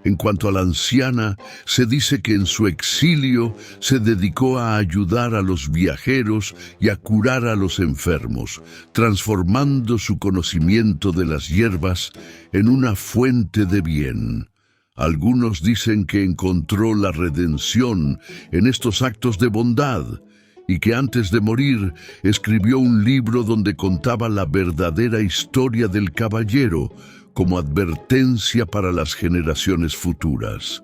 [SPEAKER 1] En cuanto a la anciana, se dice que en su exilio se dedicó a ayudar a los viajeros y a curar a los enfermos, transformando su conocimiento de las hierbas en una fuente de bien. Algunos dicen que encontró la redención en estos actos de bondad y que antes de morir escribió un libro donde contaba la verdadera historia del caballero, como advertencia para las generaciones futuras.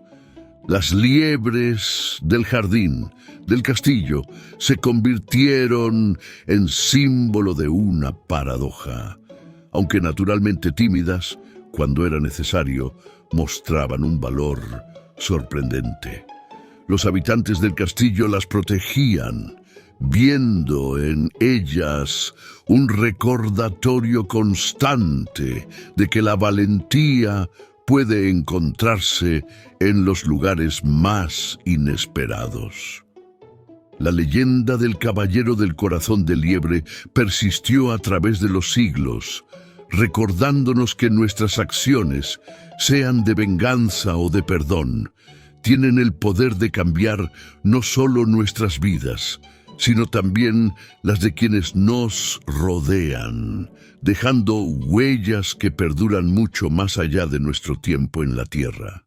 [SPEAKER 1] Las liebres del jardín, del castillo, se convirtieron en símbolo de una paradoja. Aunque naturalmente tímidas, cuando era necesario, mostraban un valor sorprendente. Los habitantes del castillo las protegían, viendo en ellas un recordatorio constante de que la valentía puede encontrarse en los lugares más inesperados. La leyenda del caballero del corazón de liebre persistió a través de los siglos, recordándonos que nuestras acciones, sean de venganza o de perdón, tienen el poder de cambiar no solo nuestras vidas, sino también las de quienes nos rodean, dejando huellas que perduran mucho más allá de nuestro tiempo en la tierra.